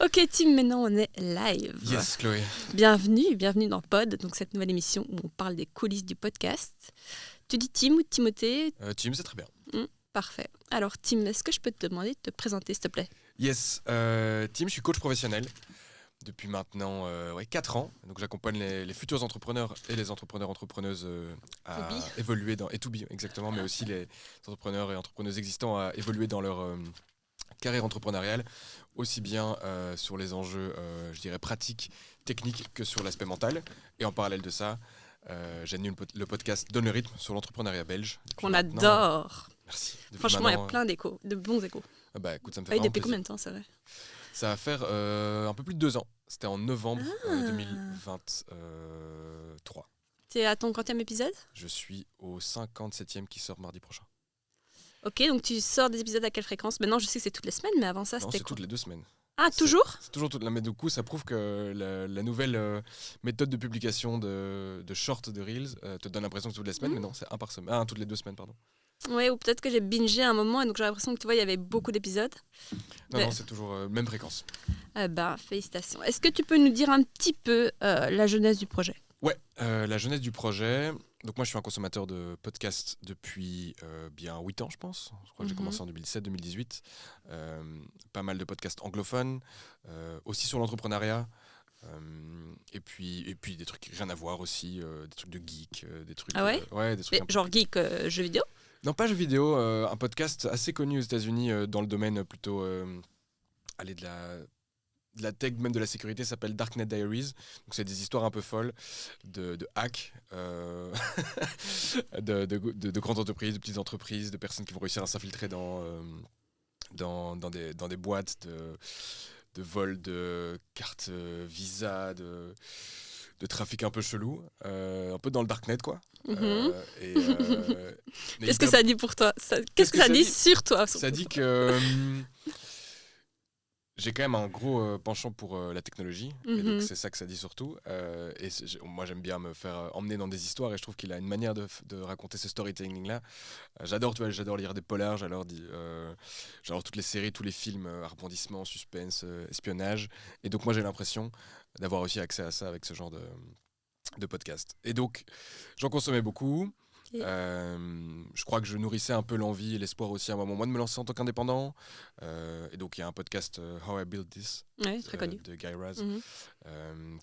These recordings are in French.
Ok Tim, maintenant on est live. Yes, Chloé. Bienvenue dans Pod, donc cette nouvelle émission où on parle des coulisses du podcast. Tu dis Tim ou Timothée? Tim, c'est très bien. Parfait. Alors Tim, est-ce que je peux te demander de te présenter s'il te plaît? Yes, Tim, je suis coach professionnel depuis maintenant 4 ans. Donc j'accompagne les futurs entrepreneurs et les entrepreneuses à évoluer dans... Et to be, exactement, mais aussi les entrepreneurs et entrepreneuses existants à évoluer dans leur carrière entrepreneuriale, aussi bien sur les enjeux, je dirais, pratiques, techniques, que sur l'aspect mental. Et en parallèle de ça, j'anime le podcast Donne le rythme sur l'entrepreneuriat belge. Qu'on adore. Merci. Franchement, il y a plein d'échos, de bons échos. Bah écoute, ça me fait vraiment depuis plaisir. combien de temps, c'est vrai? Ça va faire un peu plus de 2 ans. C'était en novembre 2023. T'es à ton 40e épisode? Je suis au 57e qui sort mardi prochain. Ok, donc tu sors des épisodes à quelle fréquence? Maintenant, je sais que c'est toutes les semaines, mais avant ça, Non, c'était c'est quoi? toutes les 2 semaines. Ah, toujours? C'est toujours toutes les... Mais du coup, ça prouve que la nouvelle méthode de publication de shorts, de Reels, te donne l'impression que toutes les semaines, mais non, c'est un par semaine. Ah, toutes les 2 semaines, pardon. Ouais, ou peut-être que j'ai bingé à un moment et donc j'ai l'impression que tu vois, il y avait beaucoup d'épisodes. Non, c'est toujours même fréquence. Félicitations. Est-ce que tu peux nous dire un petit peu la genèse du projet? Ouais, la genèse du projet. Donc moi, je suis un consommateur de podcasts depuis bien 8 ans, je pense. Je crois que j'ai commencé en 2017-2018. Pas mal de podcasts anglophones, aussi sur l'entrepreneuriat. Et puis des trucs rien à voir aussi, des trucs de geek, des trucs... Ah ouais? Ouais, des trucs genre geek, jeux vidéo? Non, pas jeux vidéo, un podcast assez connu aux États-Unis dans le domaine plutôt... de la tech, même de la sécurité, s'appelle Darknet Diaries. Donc c'est des histoires un peu folles de hacks, de grandes entreprises, de petites entreprises, de personnes qui vont réussir à s'infiltrer dans des boîtes de vol de cartes Visa, de trafic un peu chelou, un peu dans le darknet quoi. Qu'est-ce que ça dit pour toi? Qu'est-ce que ça dit sur toi? Ça dit que j'ai quand même un gros penchant pour la technologie, et donc c'est ça que ça dit surtout. Moi j'aime bien me faire emmener dans des histoires, et je trouve qu'il a une manière de raconter ce storytelling-là. J'adore lire des polars, j'adore toutes les séries, tous les films, rebondissements, suspense, espionnage. Et donc moi j'ai l'impression d'avoir aussi accès à ça avec ce genre de podcast. Et donc j'en consommais beaucoup. Je crois que je nourrissais un peu l'envie et l'espoir aussi à un moment moi de me lancer en tant qu'indépendant, et donc il y a un podcast How I Built This, très connu, de Guy Raz,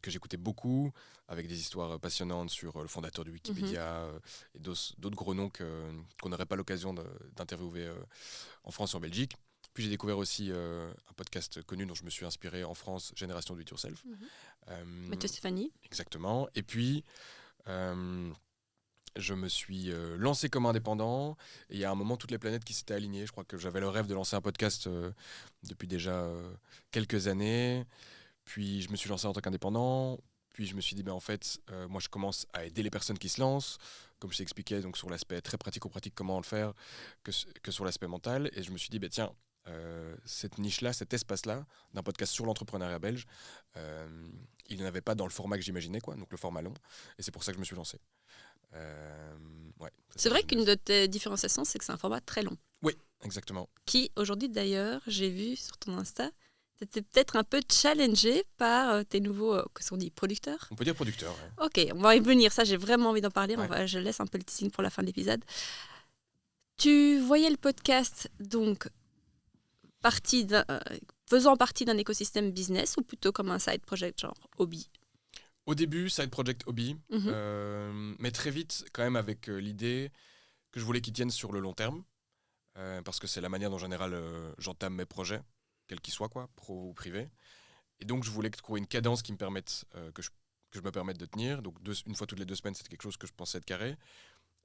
que j'écoutais beaucoup, avec des histoires passionnantes sur le fondateur de Wikipédia, et d'autres gros noms qu'on n'aurait pas l'occasion d'interviewer en France et en Belgique. Puis j'ai découvert aussi un podcast connu dont je me suis inspiré en France, Génération Do It Yourself. Mathieu Stéphanie. Exactement. Et puis je me suis lancé comme indépendant, et il y a un moment toutes les planètes qui s'étaient alignées. Je crois que j'avais le rêve de lancer un podcast depuis déjà quelques années. Puis je me suis lancé en tant qu'indépendant. Puis je me suis dit, en fait, moi je commence à aider les personnes qui se lancent, comme je t'expliquais, donc sur l'aspect très pratico-pratique, comment le faire, que sur l'aspect mental. Et je me suis dit, tiens, cette niche-là, cet espace-là, d'un podcast sur l'entrepreneuriat belge, il n'y en avait pas dans le format que j'imaginais, quoi, donc le format long. Et c'est pour ça que je me suis lancé. C'est vrai qu'une de tes différenciations, c'est que c'est un format très long. Oui, exactement. Qui, aujourd'hui d'ailleurs, j'ai vu sur ton Insta, t'étais peut-être un peu challengé par tes nouveaux, qu'est-ce qu'on dit, producteurs? On peut dire producteurs, ouais. Ok, on va y venir, ça j'ai vraiment envie d'en parler, Ouais. je laisse un peu le teasing pour la fin de l'épisode. Tu voyais le podcast, donc, faisant partie d'un écosystème business, ou plutôt comme un side project, genre hobby? Au début, side project hobby, mais très vite, quand même, avec l'idée que je voulais qu'ils tiennent sur le long terme, parce que c'est la manière dont, en général, j'entame mes projets, quels qu'ils soient, quoi, pro ou privé. Et donc, je voulais trouver une cadence qui me permette, que je me permette de tenir. Donc, une fois toutes les 2 semaines, c'était quelque chose que je pensais être carré.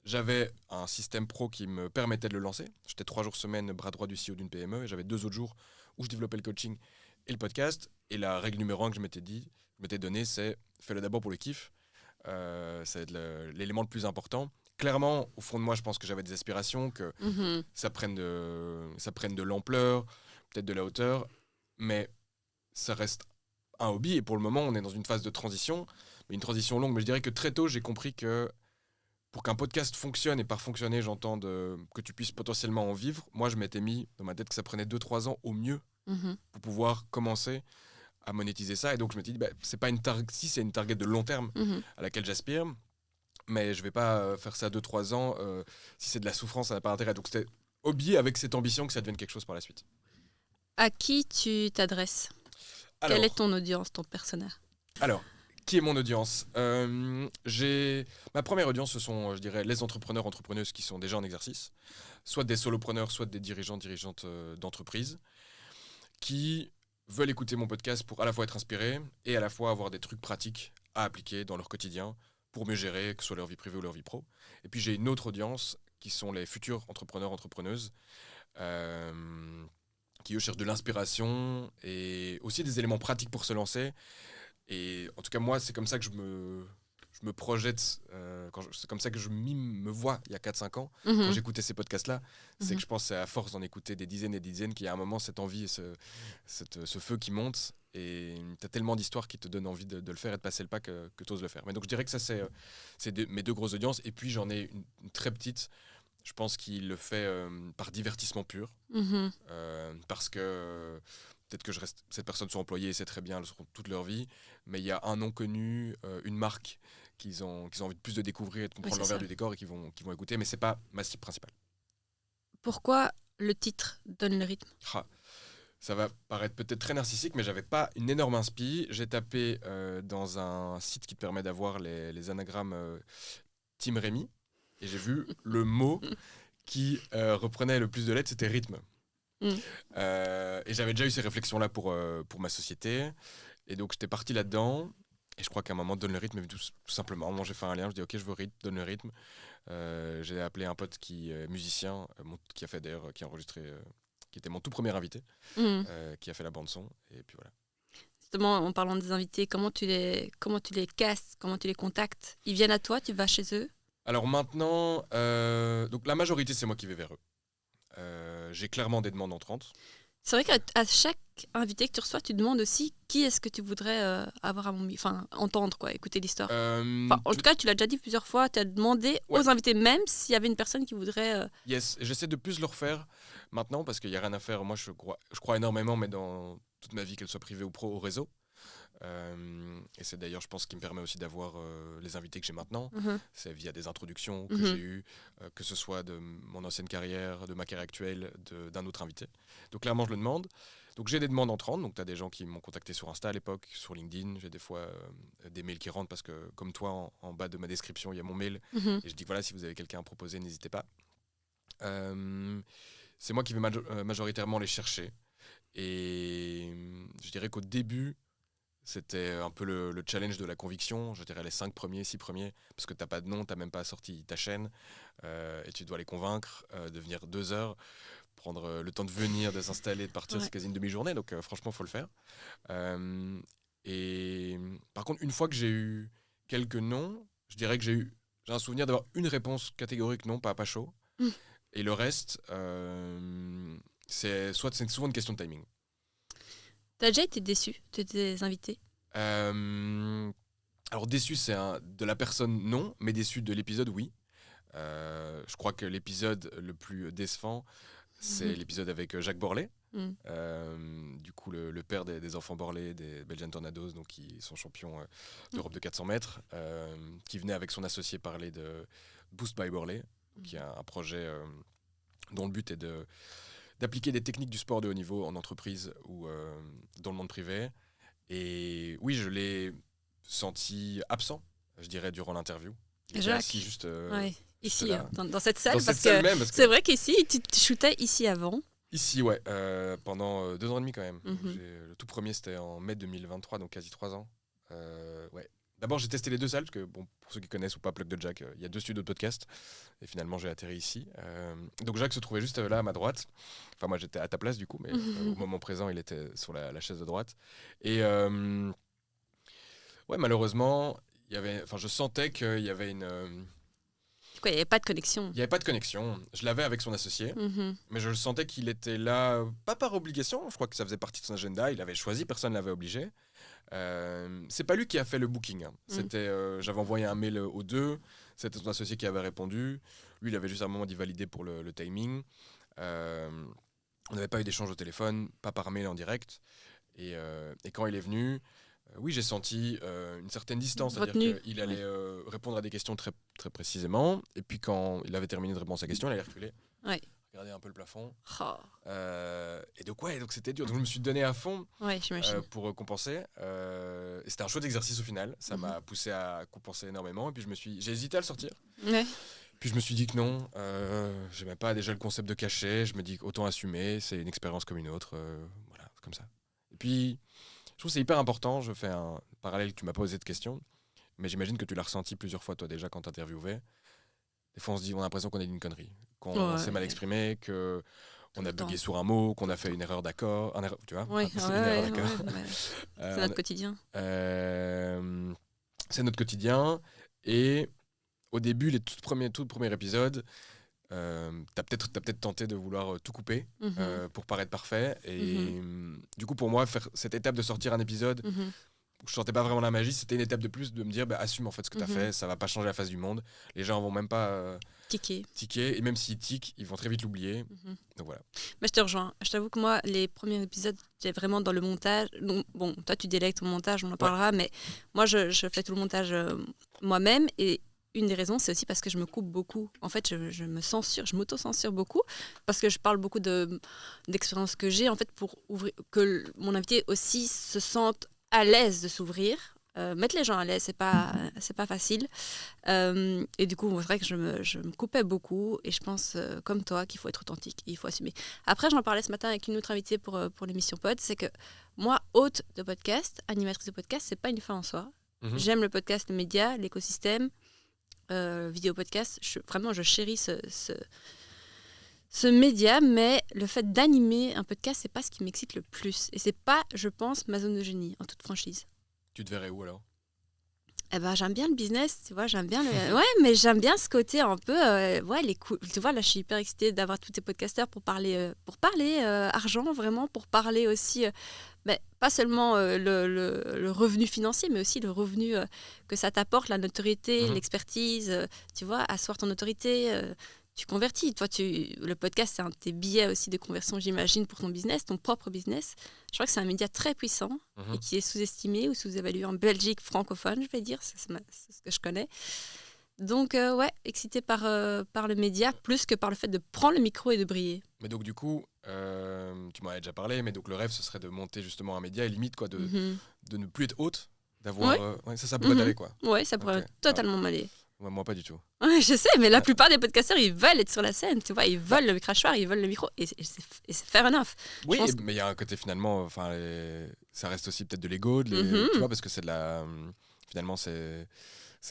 J'avais un système pro qui me permettait de le lancer. J'étais 3 jours semaine bras droit du CEO d'une PME, et j'avais 2 autres jours où je développais le coaching et le podcast. Et la règle numéro 1 que je m'étais donnée, c'est fais-le d'abord pour le kiff. Ça va être l'élément le plus important. Clairement, au fond de moi, je pense que j'avais des aspirations, que ça prenne de l'ampleur, peut-être de la hauteur, mais ça reste un hobby. Et pour le moment, on est dans une phase de transition, mais une transition longue. Mais je dirais que très tôt, j'ai compris que pour qu'un podcast fonctionne, et par fonctionner, j'entends que tu puisses potentiellement en vivre, moi, je m'étais mis dans ma tête que ça prenait 2-3 ans au mieux pour pouvoir commencer à monétiser ça. Et donc, je me dis, c'est pas si c'est une target de long terme à laquelle j'aspire, mais je vais pas faire ça 2-3 ans. Si c'est de la souffrance, ça n'a pas intérêt. Donc, c'était hobby avec cette ambition que ça devienne quelque chose par la suite. À qui tu t'adresses? Quelle est ton audience, ton persona? Alors, qui est mon audience? Ma première audience, ce sont, je dirais, les entrepreneurs, entrepreneuses qui sont déjà en exercice, soit des solopreneurs, soit des dirigeants, dirigeantes d'entreprises, qui veulent écouter mon podcast pour à la fois être inspirés et à la fois avoir des trucs pratiques à appliquer dans leur quotidien pour mieux gérer, que ce soit leur vie privée ou leur vie pro. Et puis j'ai une autre audience qui sont les futurs entrepreneurs, entrepreneuses, qui eux cherchent de l'inspiration et aussi des éléments pratiques pour se lancer. Et en tout cas, moi, c'est comme ça que je me projette, c'est comme ça que je me vois il y a 4-5 ans, quand j'écoutais ces podcasts-là. C'est que je pense que c'est à force d'en écouter des dizaines et des dizaines qu'il y a un moment cette envie et ce feu qui monte. Et tu as tellement d'histoires qui te donnent envie de le faire et de passer le pas que tu oses le faire. Mais donc je dirais que ça, c'est mes deux grosses audiences. Et puis j'en ai une très petite, je pense qu'il le fait par divertissement pur. Parce que peut-être que cette personne soit employée et c'est très bien, elles seront toute leur vie, mais il y a un nom connu, une marque qu'ils ont envie de plus de découvrir et de comprendre l'envers du décor et qui vont écouter, mais c'est pas ma cible principale. Pourquoi le titre donne le rythme? Ça va paraître peut-être très narcissique, mais j'avais pas une énorme inspi. J'ai tapé dans un site qui te permet d'avoir les anagrammes Team Rémi, et j'ai vu le mot qui reprenait le plus de lettres, c'était rythme. Et j'avais déjà eu ces réflexions-là pour ma société. Et donc, j'étais parti là-dedans. Et je crois qu'à un moment, donne le rythme, tout simplement. Moi, j'ai fait un lien, je dis, ok, je veux rythme, donne le rythme. J'ai appelé un pote qui est musicien, qui a fait d'ailleurs, qui a enregistré, qui était mon tout premier invité, qui a fait la bande-son. Et puis voilà. Justement, en parlant des invités, comment tu les castes, comment tu les contactes? Ils viennent à toi, tu vas chez eux? Alors maintenant, donc la majorité, c'est moi qui vais vers eux. J'ai clairement des demandes entrantes. C'est vrai qu'à chaque invité que tu reçois, tu demandes aussi qui est-ce que tu voudrais avoir entendre, quoi, écouter l'histoire. En tout cas, tu l'as déjà dit plusieurs fois, tu as demandé aux invités, même s'il y avait une personne qui voudrait... Yes, j'essaie de plus le refaire maintenant parce qu'il n'y a rien à faire. Moi, je crois énormément, mais dans toute ma vie, qu'elle soit privée ou pro, au réseau. Et c'est d'ailleurs, je pense, ce qui me permet aussi d'avoir les invités que j'ai maintenant. C'est via des introductions que j'ai eues, que ce soit de mon ancienne carrière, de ma carrière actuelle, d'un autre invité. Donc clairement, je le demande. Donc j'ai des demandes entrantes. Donc tu as des gens qui m'ont contacté sur Insta à l'époque, sur LinkedIn. J'ai des fois des mails qui rentrent parce que, comme toi, en bas de ma description, il y a mon mail. Et je dis voilà, si vous avez quelqu'un à proposer, n'hésitez pas. C'est moi qui vais majoritairement les chercher. Et je dirais qu'au début, c'était un peu le challenge de la conviction, je dirais les 5 premiers, 6 premiers, parce que t'as pas de nom, t'as même pas sorti ta chaîne, et tu dois les convaincre de venir 2 heures, prendre le temps de venir, de s'installer, de partir, c'est quasi une demi-journée, donc franchement, faut le faire. Et par contre, une fois que j'ai eu quelques noms, je dirais que j'ai un souvenir d'avoir une réponse catégorique non, pas chaud, et le reste, c'est souvent une question de timing. T'as déjà été déçu de tes invités? Alors déçu, c'est de la personne, non, mais déçu de l'épisode, oui. Je crois que l'épisode le plus décevant, c'est l'épisode avec Jacques Borlet. Du coup, le père des enfants Borlet, des Belgian Tornadoes, donc qui sont champions d'Europe de 400 mètres, qui venait avec son associé parler de Boost by Borlet, qui est un projet dont le but est d'appliquer des techniques du sport de haut niveau en entreprise ou dans le monde privé. Et oui, je l'ai senti absent, je dirais, durant l'interview. Il était assis juste, ici, dans cette salle, parce que c'est vrai qu'ici, tu shootais ici avant. Ici, ouais, pendant 2 ans et demi quand même. Le tout premier, c'était en mai 2023, donc quasi 3 ans. Ouais. D'abord, j'ai testé les 2 salles, parce que pour ceux qui connaissent ou pas Plug de Jack, il y a 2 studios de podcast. Et finalement, j'ai atterri ici. Donc Jacques se trouvait juste là, à ma droite. Enfin, moi, j'étais à ta place, du coup, mais au moment présent, il était sur la chaise de droite. Et ouais, malheureusement, je sentais qu'il y avait une... Quoi, il n'y avait pas de connexion. Il n'y avait pas de connexion. Je l'avais avec son associé, mais je le sentais qu'il était là, pas par obligation. Je crois que ça faisait partie de son agenda. Il avait choisi, personne ne l'avait obligé. C'est pas lui qui a fait le booking. C'était, j'avais envoyé un mail aux deux. C'était son associé qui avait répondu. Lui, il avait juste un moment d'y valider pour le timing. On n'avait pas eu d'échange au téléphone, pas par mail en direct. Et quand il est venu, oui, j'ai senti une certaine distance, c'est-à-dire qu'il allait répondre à des questions très, très précisément, et puis quand il avait terminé de répondre à sa question, il allait reculer, regarder un peu le plafond. Et donc c'était dur. Donc je me suis donné à fond pour compenser. Et c'était un chouette exercice au final. Ça m'a poussé à compenser énormément. Et puis j'ai hésité à le sortir. Puis je me suis dit que non, j'aimais pas déjà le concept de cachet. Je me dis qu'autant assumer, c'est une expérience comme une autre. Voilà, c'est comme ça. Et puis, je trouve que c'est hyper important. Je fais un parallèle, tu m'as posé de questions. Mais j'imagine que tu l'as ressenti plusieurs fois, toi, déjà, quand tu interviewais. Des fois, on a l'impression qu'on a dit une connerie, qu'on s'est mal exprimé, qu'on a bugué sur un mot, qu'on a fait une erreur d'accord. Tu vois c'est notre quotidien. C'est notre quotidien. Et au début, les tout premiers épisodes, t'as peut-être tenté de vouloir tout couper pour paraître parfait. Et du coup, pour moi, faire cette étape de sortir un épisode où je sentais pas vraiment la magie, c'était une étape de plus de me dire assume en fait ce que t'as fait, ça va pas changer la face du monde. Les gens vont même pas tiquer, et même s'ils tiquent, ils vont très vite l'oublier. Donc voilà. Je te rejoins. Je t'avoue que moi, les premiers épisodes, j'étais vraiment dans le montage. Donc, bon, toi, tu délègues ton montage, on en parlera, mais moi, je fais tout le montage moi-même. Et une des raisons, c'est aussi parce que je me coupe beaucoup. En fait, je m'auto-censure beaucoup parce que je parle beaucoup d'expériences que j'ai, en fait, pour que mon invité aussi se sente à l'aise de s'ouvrir. Mettre les gens à l'aise, c'est pas facile. Et du coup, c'est vrai que je me coupais beaucoup. Et je pense, comme toi, qu'il faut être authentique. Il faut assumer. Après, j'en parlais ce matin avec une autre invitée pour l'émission Pod. C'est que moi, hôte de podcast, animatrice de podcast, c'est pas une fin en soi. J'aime le podcast, le média, l'écosystème, vidéo podcast. Je chéris ce média, mais le fait d'animer un podcast, c'est pas ce qui m'excite le plus. Et c'est pas, je pense, ma zone de génie, en toute franchise. Tu te verrais où alors ? J'aime bien le business, tu vois, j'aime bien mais j'aime bien ce côté un peu tu vois, là je suis hyper excitée d'avoir tous tes podcasteurs pour parler argent, vraiment, pour parler aussi pas seulement le revenu financier, mais aussi le revenu que ça t'apporte, la notoriété, l'expertise, tu vois, asseoir ton autorité, tu convertis. Toi, le podcast, c'est un de tes billets aussi de conversion, j'imagine, pour ton business, ton propre business. Je crois que c'est un média très puissant et qui est sous-estimé ou sous-évalué en Belgique francophone, je vais dire. C'est ce que je connais. Donc, excité par le média, plus que par le fait de prendre le micro et de briller. Mais donc, du coup, tu m'en avais déjà parlé, mais donc le rêve, ce serait de monter justement un média et limite, quoi, de ne plus être hôte, d'avoir... ça pourrait t'aller, quoi. Oui, ça pourrait totalement m'aller. Ouais, moi, pas du tout. Ouais, je sais, mais la plupart des podcasteurs, ils veulent être sur la scène, tu vois, ils veulent le crachoir, ils veulent le micro, et c'est fair enough. Oui, mais il y a un côté finalement, ça reste aussi peut-être de l'ego, tu vois, parce que c'est de la... Finalement, c'est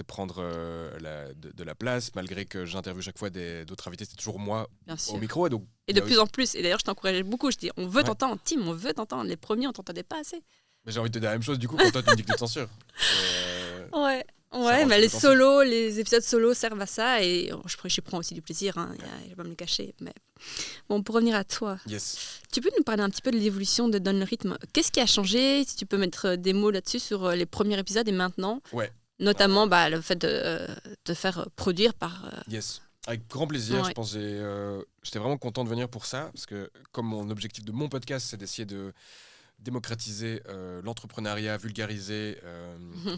prendre de la place, malgré que j'interviewe chaque fois d'autres invités, c'est toujours moi au micro. Et de plus en plus, et d'ailleurs, je t'encourageais beaucoup, je dis, on veut t'entendre, Tim, on veut t'entendre, les premiers, on t'entendait pas assez. Mais j'ai envie de te dire la même chose, du coup, quand toi, tu me dis que tu te censures. Ouais, mais les épisodes solos servent à ça et je prends aussi du plaisir, hein, je vais pas me le cacher. Mais bon, pour revenir à toi, tu peux nous parler un petit peu de l'évolution de Donne le rythme. Qu'est-ce qui a changé ? Si tu peux mettre des mots là-dessus sur les premiers épisodes et maintenant, notamment le fait de te faire produire par... Yes, avec grand plaisir. Je pense j'étais vraiment content de venir pour ça parce que comme mon objectif de mon podcast, c'est d'essayer de démocratiser l'entrepreneuriat, vulgariser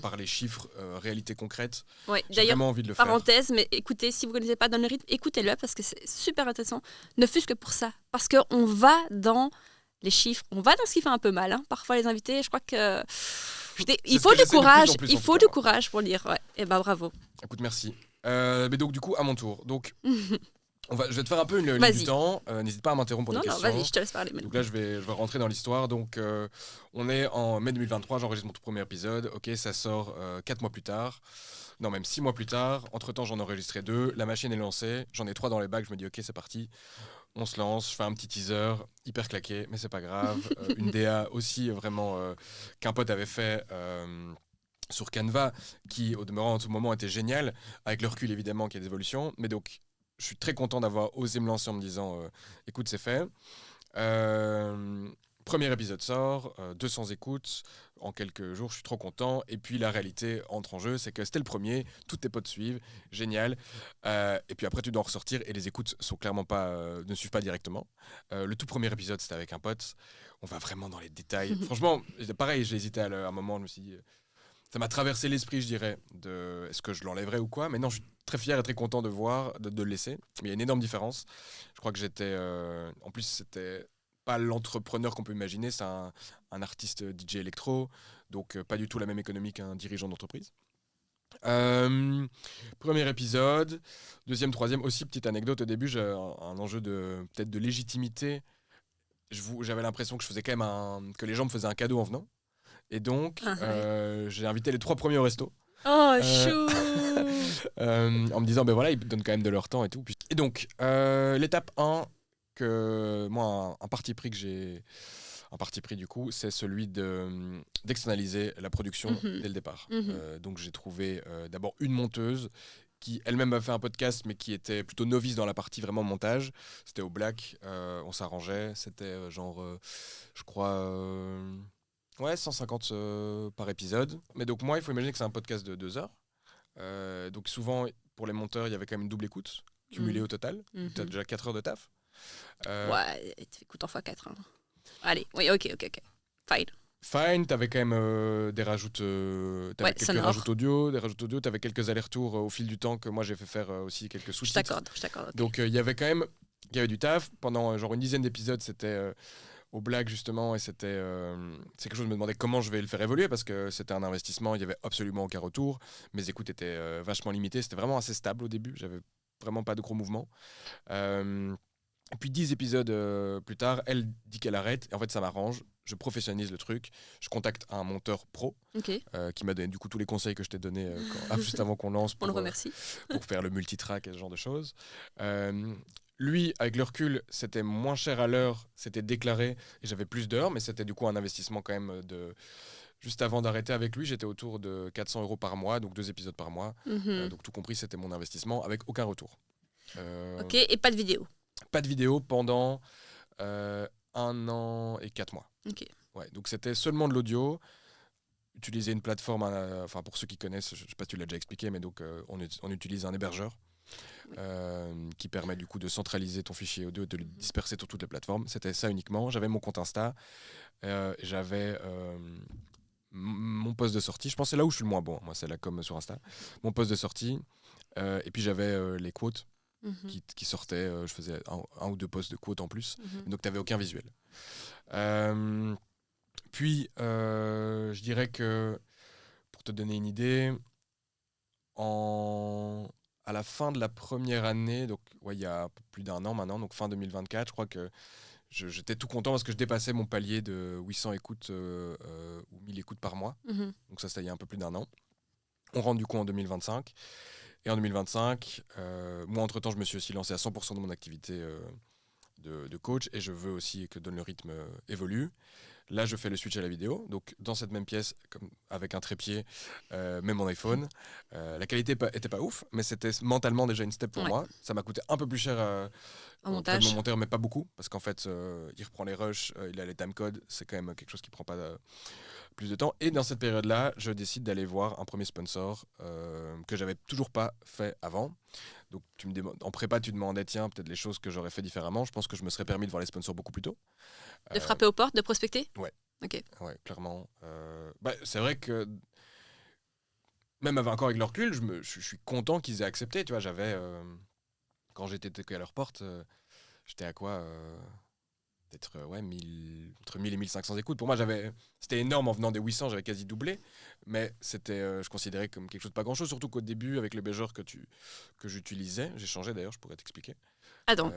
par les chiffres, réalité concrète. Ouais, j'ai d'ailleurs, vraiment envie de le parenthèse, mais écoutez, si vous ne connaissez pas Donne le rythme, écoutez-le parce que c'est super intéressant, ne fût-ce que pour ça. Parce qu'on va dans les chiffres, on va dans ce qui fait un peu mal. Hein. Parfois, les invités, je crois que... il faut du courage pour lire. Ouais. Et bravo. Écoute, merci. Mais donc, du coup, à mon tour. Donc... je vais te faire un peu une ligne du temps. N'hésite pas à m'interrompre pour des questions. Non, vas-y, je te laisse parler. Donc là, je vais rentrer dans l'histoire. Donc, on est en mai 2023, j'enregistre mon tout premier épisode. Ok, ça sort 4 mois plus tard. Non, même 6 mois plus tard. Entre-temps, j'en ai enregistré 2. La machine est lancée. J'en ai 3 dans les bacs. Je me dis, ok, c'est parti. On se lance. Je fais un petit teaser, hyper claqué, mais c'est pas grave. Une DA aussi, vraiment, qu'un pote avait fait... sur Canva, qui au demeurant en tout moment était génial, avec le recul évidemment qu'il y a des évolutions, mais donc je suis très content d'avoir osé me lancer en me disant écoute, c'est fait. premier épisode sort, 200 écoutes en quelques jours, je suis trop content. Et puis la réalité entre en jeu, c'est que c'était le premier, tous tes potes suivent, génial. Et puis après, tu dois en ressortir et les écoutes sont clairement ne suivent pas directement. Le tout premier épisode, c'était avec un pote. On va vraiment dans les détails. Franchement, pareil, j'ai hésité à un moment, je me suis dit, ça m'a traversé l'esprit, je dirais, de est-ce que je l'enlèverais ou quoi. Mais non, je suis très fier et très content de le laisser. Mais il y a une énorme différence. Je crois que j'étais, en plus, c'était pas l'entrepreneur qu'on peut imaginer, c'est un artiste DJ électro, donc pas du tout la même économie qu'un dirigeant d'entreprise. Premier épisode, deuxième, troisième, aussi petite anecdote, au début j'ai un enjeu peut-être de légitimité. J'avais l'impression que je faisais quand même que les gens me faisaient un cadeau en venant, et donc j'ai invité les 3 premiers au resto. Oh chou. En me disant ben voilà, ils donnent quand même de leur temps et tout. Et donc l'étape 1, que moi un parti pris du coup, c'est celui d'externaliser la production dès le départ. Donc j'ai trouvé d'abord une monteuse qui elle-même a fait un podcast, mais qui était plutôt novice dans la partie vraiment montage. C'était au Black, on s'arrangeait, c'était je crois 150 par épisode. Mais donc moi, il faut imaginer que c'est un podcast de 2 heures. Donc souvent, pour les monteurs, il y avait quand même une double écoute, cumulée au total. Tu as déjà 4 heures de taf. Ouais, tu écoutes en x4. Hein. Allez, oui, ok. Fine, t'avais quand même des rajoutes, quelques rajoutes audio, t'avais quelques allers-retours au fil du temps que moi j'ai fait faire aussi quelques sous-titres. Je t'accorde. Okay. Donc il y avait du taf. Pendant genre une dizaine d'épisodes, c'était au Black justement, et c'est quelque chose, je me demandais comment je vais le faire évoluer parce que c'était un investissement, il y avait absolument aucun retour. Mes écoutes étaient vachement limitées, c'était vraiment assez stable au début, j'avais vraiment pas de gros mouvements. Et puis 10 épisodes plus tard, elle dit qu'elle arrête. Et en fait, ça m'arrange. Je professionnalise le truc. Je contacte un monteur pro qui m'a donné du coup tous les conseils que je t'ai donnés juste avant qu'on lance. On le remercie. Pour faire le multitrack et ce genre de choses. Lui, avec le recul, c'était moins cher à l'heure. C'était déclaré et j'avais plus d'heures. Mais c'était du coup un investissement quand même Juste avant d'arrêter avec lui, j'étais autour de 400 € par mois, donc 2 épisodes par mois. Donc tout compris, c'était mon investissement avec aucun retour. Ok, et pas de vidéo. Pas de vidéo pendant 1 an et 4 mois. Ok. Ouais, donc c'était seulement de l'audio. Utiliser une plateforme, pour ceux qui connaissent, je ne sais pas si tu l'as déjà expliqué, mais donc on utilise un hébergeur qui permet du coup de centraliser ton fichier audio et de le disperser sur toutes les plateformes. C'était ça uniquement. J'avais mon compte Insta, j'avais mon poste de sortie. Je pense que c'est là où je suis le moins bon. Moi, c'est la com sur Insta. Mon poste de sortie. Et puis j'avais les quotes. Qui sortait, je faisais un ou 2 posts de quotes en plus, donc tu n'avais aucun visuel. Puis, je dirais que, pour te donner une idée, à la fin de la première année, donc il y a un peu plus d'1 an maintenant, donc fin 2024, je crois que j'étais tout content parce que je dépassais mon palier de 800 écoutes ou 1000 écoutes par mois. Donc ça, c'était il y a un peu plus d'1 an. On rentre du coup en 2025. Et en 2025, moi, entre-temps, je me suis aussi lancé à 100% de mon activité de coach et je veux aussi que le rythme évolue. Là, je fais le switch à la vidéo. Donc, dans cette même pièce, avec un trépied, même mon iPhone. La qualité était pas ouf, mais c'était mentalement déjà une step pour moi. Ça m'a coûté un peu plus cher auprès de mon monteur, mais pas beaucoup. Parce qu'en fait, il reprend les rushs, il a les timecodes. C'est quand même quelque chose qui prend pas plus de temps. Et dans cette période-là, je décide d'aller voir un premier sponsor que j'avais toujours pas fait avant. Donc en prépa, tu demandais, tiens, peut-être les choses que j'aurais fait différemment. Je pense que je me serais permis de voir les sponsors beaucoup plus tôt. De frapper aux portes, de prospecter ? Ouais. Ok. Ouais, clairement. C'est vrai que même encore avec leur recul, je suis content qu'ils aient accepté. Tu vois, quand j'étais toqué à leur porte, j'étais à quoi peut-être entre 1000 et 1500 écoutes. Pour moi, c'était énorme en venant des 800, j'avais quasi doublé. Mais je considérais comme quelque chose de pas grand-chose, surtout qu'au début, avec l'hébergeur que j'utilisais, j'ai changé d'ailleurs, je pourrais t'expliquer. Attends,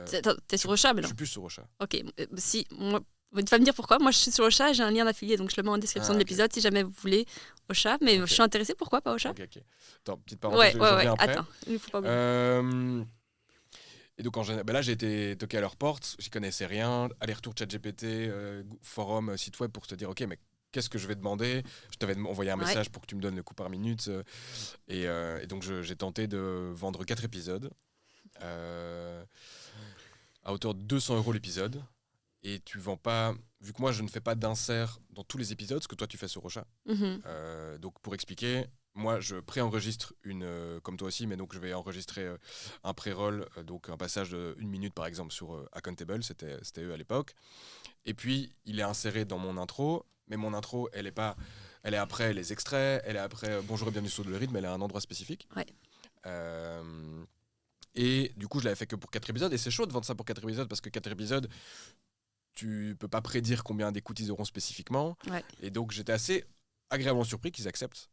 t'es sur Ocha maintenant ? Je suis plus sur Ocha. Ok, si, moi, tu vas me dire pourquoi. Moi, je suis sur Ocha, j'ai un lien d'affilié, donc je le mets en description de l'épisode si jamais vous voulez Ocha. Mais je suis intéressée, pourquoi pas Ocha ? Ok. Attends, petite parenthèse, je reviens après. Attends, il ne faut pas oublier. Et donc là, j'ai été toqué à leur porte, j'y connaissais rien, aller-retour ChatGPT, forum, site web pour te dire, ok, mais qu'est-ce que je vais demander ? Je t'avais envoyé un message pour que tu me donnes le coût par minute. Et donc j'ai tenté de vendre 4 épisodes à hauteur de 200 € l'épisode. Et tu vends pas vu que moi je ne fais pas d'insert dans tous les épisodes, ce que toi tu fais sur Ocha. Donc pour expliquer, moi je préenregistre comme toi aussi, mais donc je vais enregistrer un pré-roll, donc un passage de 1 minute par exemple sur Accountable, c'était eux à l'époque. Et puis il est inséré dans mon intro, mais mon intro elle est après les extraits, elle est après Bonjour et bienvenue sur le rythme, elle est à un endroit spécifique. Ouais. Et du coup je l'avais fait que pour 4 épisodes, et c'est chaud de vendre ça pour 4 épisodes, parce que 4 épisodes, tu peux pas prédire combien d'écoutes ils auront spécifiquement. Ouais. Et donc j'étais assez agréablement surpris qu'ils acceptent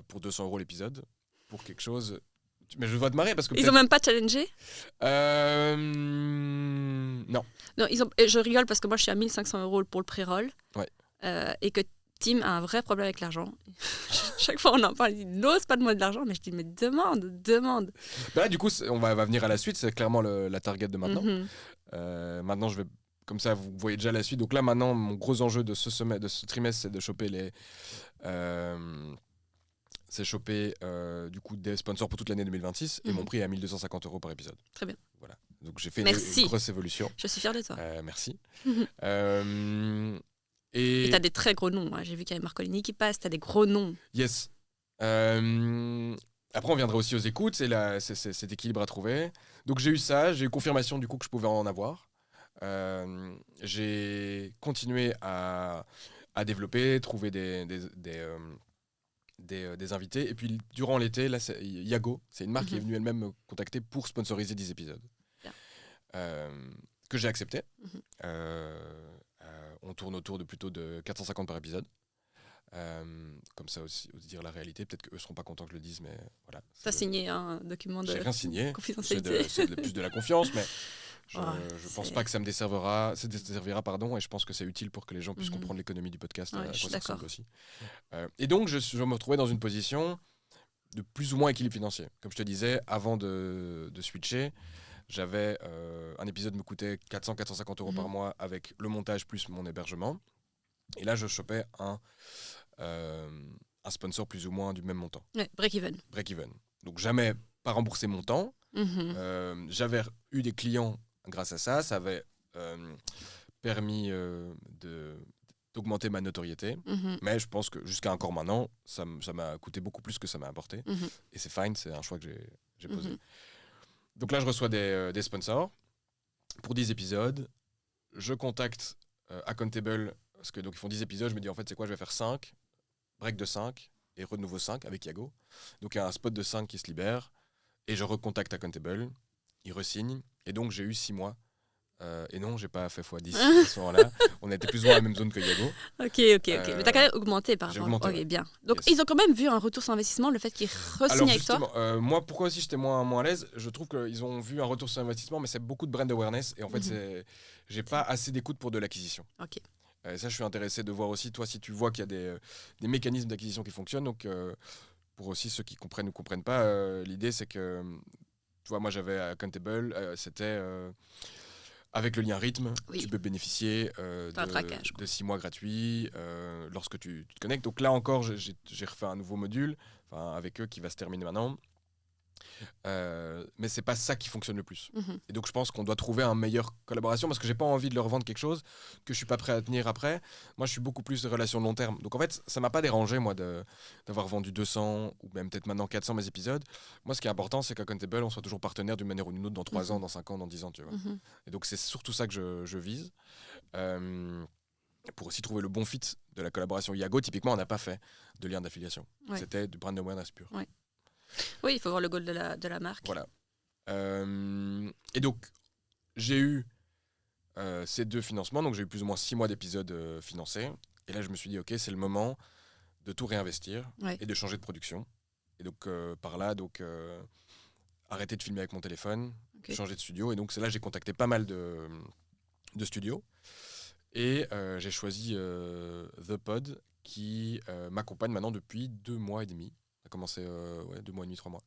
pour 200 € l'épisode, pour quelque chose. Mais je vois te marrer parce que. Ils ont même pas challengé Non. Non, je rigole parce que moi je suis à 1 500 € pour le pré-roll. Ouais. Et que Tim a un vrai problème avec l'argent. Chaque fois on en parle, il n'ose pas demander de l'argent, mais je dis mais demande. Bah là, du coup, on va venir à la suite, c'est clairement la target de maintenant. Maintenant, je vais. Comme ça, vous voyez déjà la suite. Donc là, maintenant, mon gros enjeu de ce trimestre, c'est de choper du coup des sponsors pour toute l'année 2026. Et mon prix est à 1 250 € par épisode. Très bien. Voilà. Donc j'ai fait une grosse évolution. Je suis fière de toi. Merci. Et t'as des très gros noms. Hein. J'ai vu qu'il y avait Marcolini qui passe. T'as des gros noms. Yes. Après, on viendra aussi aux écoutes. C'est cet équilibre à trouver. Donc j'ai eu ça. J'ai eu confirmation du coup que je pouvais en avoir. J'ai continué à développer, trouver des invités. Et puis durant l'été, là, c'est Yago, c'est une marque qui est venue elle-même me contacter pour sponsoriser 10 épisodes. Que j'ai accepté. On tourne autour de plutôt de 450 par épisode. Comme ça aussi dire la réalité, peut-être qu'eux seront pas contents que je le dise, mais voilà. T'as signé un document de confidentialité. C'est plus de la confiance, mais je pense pas que ça me desservira, et je pense que c'est utile pour que les gens puissent comprendre l'économie du podcast. Ouais, je suis d'accord. Aussi. Et donc je me retrouvais dans une position de plus ou moins équilibre financier. Comme je te disais, avant de switcher, j'avais un épisode me coûtait 400-450 € par mois avec le montage plus mon hébergement. Et là, je chopais un sponsor plus ou moins du même montant. Ouais, break-even. Break-even. Donc jamais pas remboursé mon temps. J'avais eu des clients grâce à ça. Ça avait permis d'augmenter ma notoriété. Mais je pense que jusqu'à encore maintenant, ça m'a coûté beaucoup plus que ça m'a apporté. Et c'est fine, c'est un choix que j'ai posé. Donc là, je reçois des sponsors pour 10 épisodes. Je contacte Accountable, parce que donc ils font 10 épisodes. Je me dis, en fait, c'est quoi? Je vais faire 5, break de 5 et renouveau 5 avec Yago. Donc il y a un spot de 5 qui se libère. Et je recontacte Accountable. Ils re-signent. Et donc j'ai eu 6 mois. Et non, j'ai pas fait x10 à ce moment-là. On était plus ou moins à la même zone que Yago. Ok. Mais t'as quand même augmenté par rapport. Augmenté, ok, bien. Donc ils ont quand même vu un retour sur investissement, le fait qu'ils re-signent avec toi. Moi, pourquoi aussi j'étais moins à l'aise? Je trouve qu'ils ont vu un retour sur investissement, mais c'est beaucoup de brand awareness. Et en fait, j'ai pas assez d'écoute pour de l'acquisition. Ok. Ça, je suis intéressé de voir aussi, toi, si tu vois qu'il y a des mécanismes d'acquisition qui fonctionnent. Donc, pour aussi ceux qui comprennent ou comprennent pas, l'idée, c'est que, tu vois, moi, j'avais Accountable, c'était avec le lien rythme, tu peux bénéficier de 6 mois gratuits lorsque tu te connectes. Donc là encore, j'ai refait un nouveau module avec eux qui va se terminer maintenant. Mais c'est pas ça qui fonctionne le plus. Et donc je pense qu'on doit trouver une meilleure collaboration, parce que j'ai pas envie de leur vendre quelque chose que je suis pas prêt à tenir après. Moi, je suis beaucoup plus de relation de long terme. Donc en fait, ça m'a pas dérangé moi d'avoir vendu 200 ou même peut-être maintenant 400 mes épisodes. Moi, ce qui est important, c'est qu'à Accountable, on soit toujours partenaire d'une manière ou d'une autre dans 3 ans, dans 5 ans, dans 10 ans, tu vois. Et donc c'est surtout ça que je vise. Pour aussi trouver le bon fit de la collaboration. Yago, typiquement, on n'a pas fait de lien d'affiliation. C'était du brand awareness pur. Oui, il faut voir le goal de la marque. Voilà. Et donc, j'ai eu ces 2 financements. Donc, j'ai eu plus ou moins 6 mois d'épisodes financés. Et là, je me suis dit, OK, c'est le moment de tout réinvestir et de changer de production. Et donc, par là, arrêter de filmer avec mon téléphone, changer de studio. Et donc, c'est là que j'ai contacté pas mal de studios. Et j'ai choisi The Pod, qui m'accompagne maintenant depuis 2 mois et demi. Ça a commencé 2 mois et demi, 3 mois.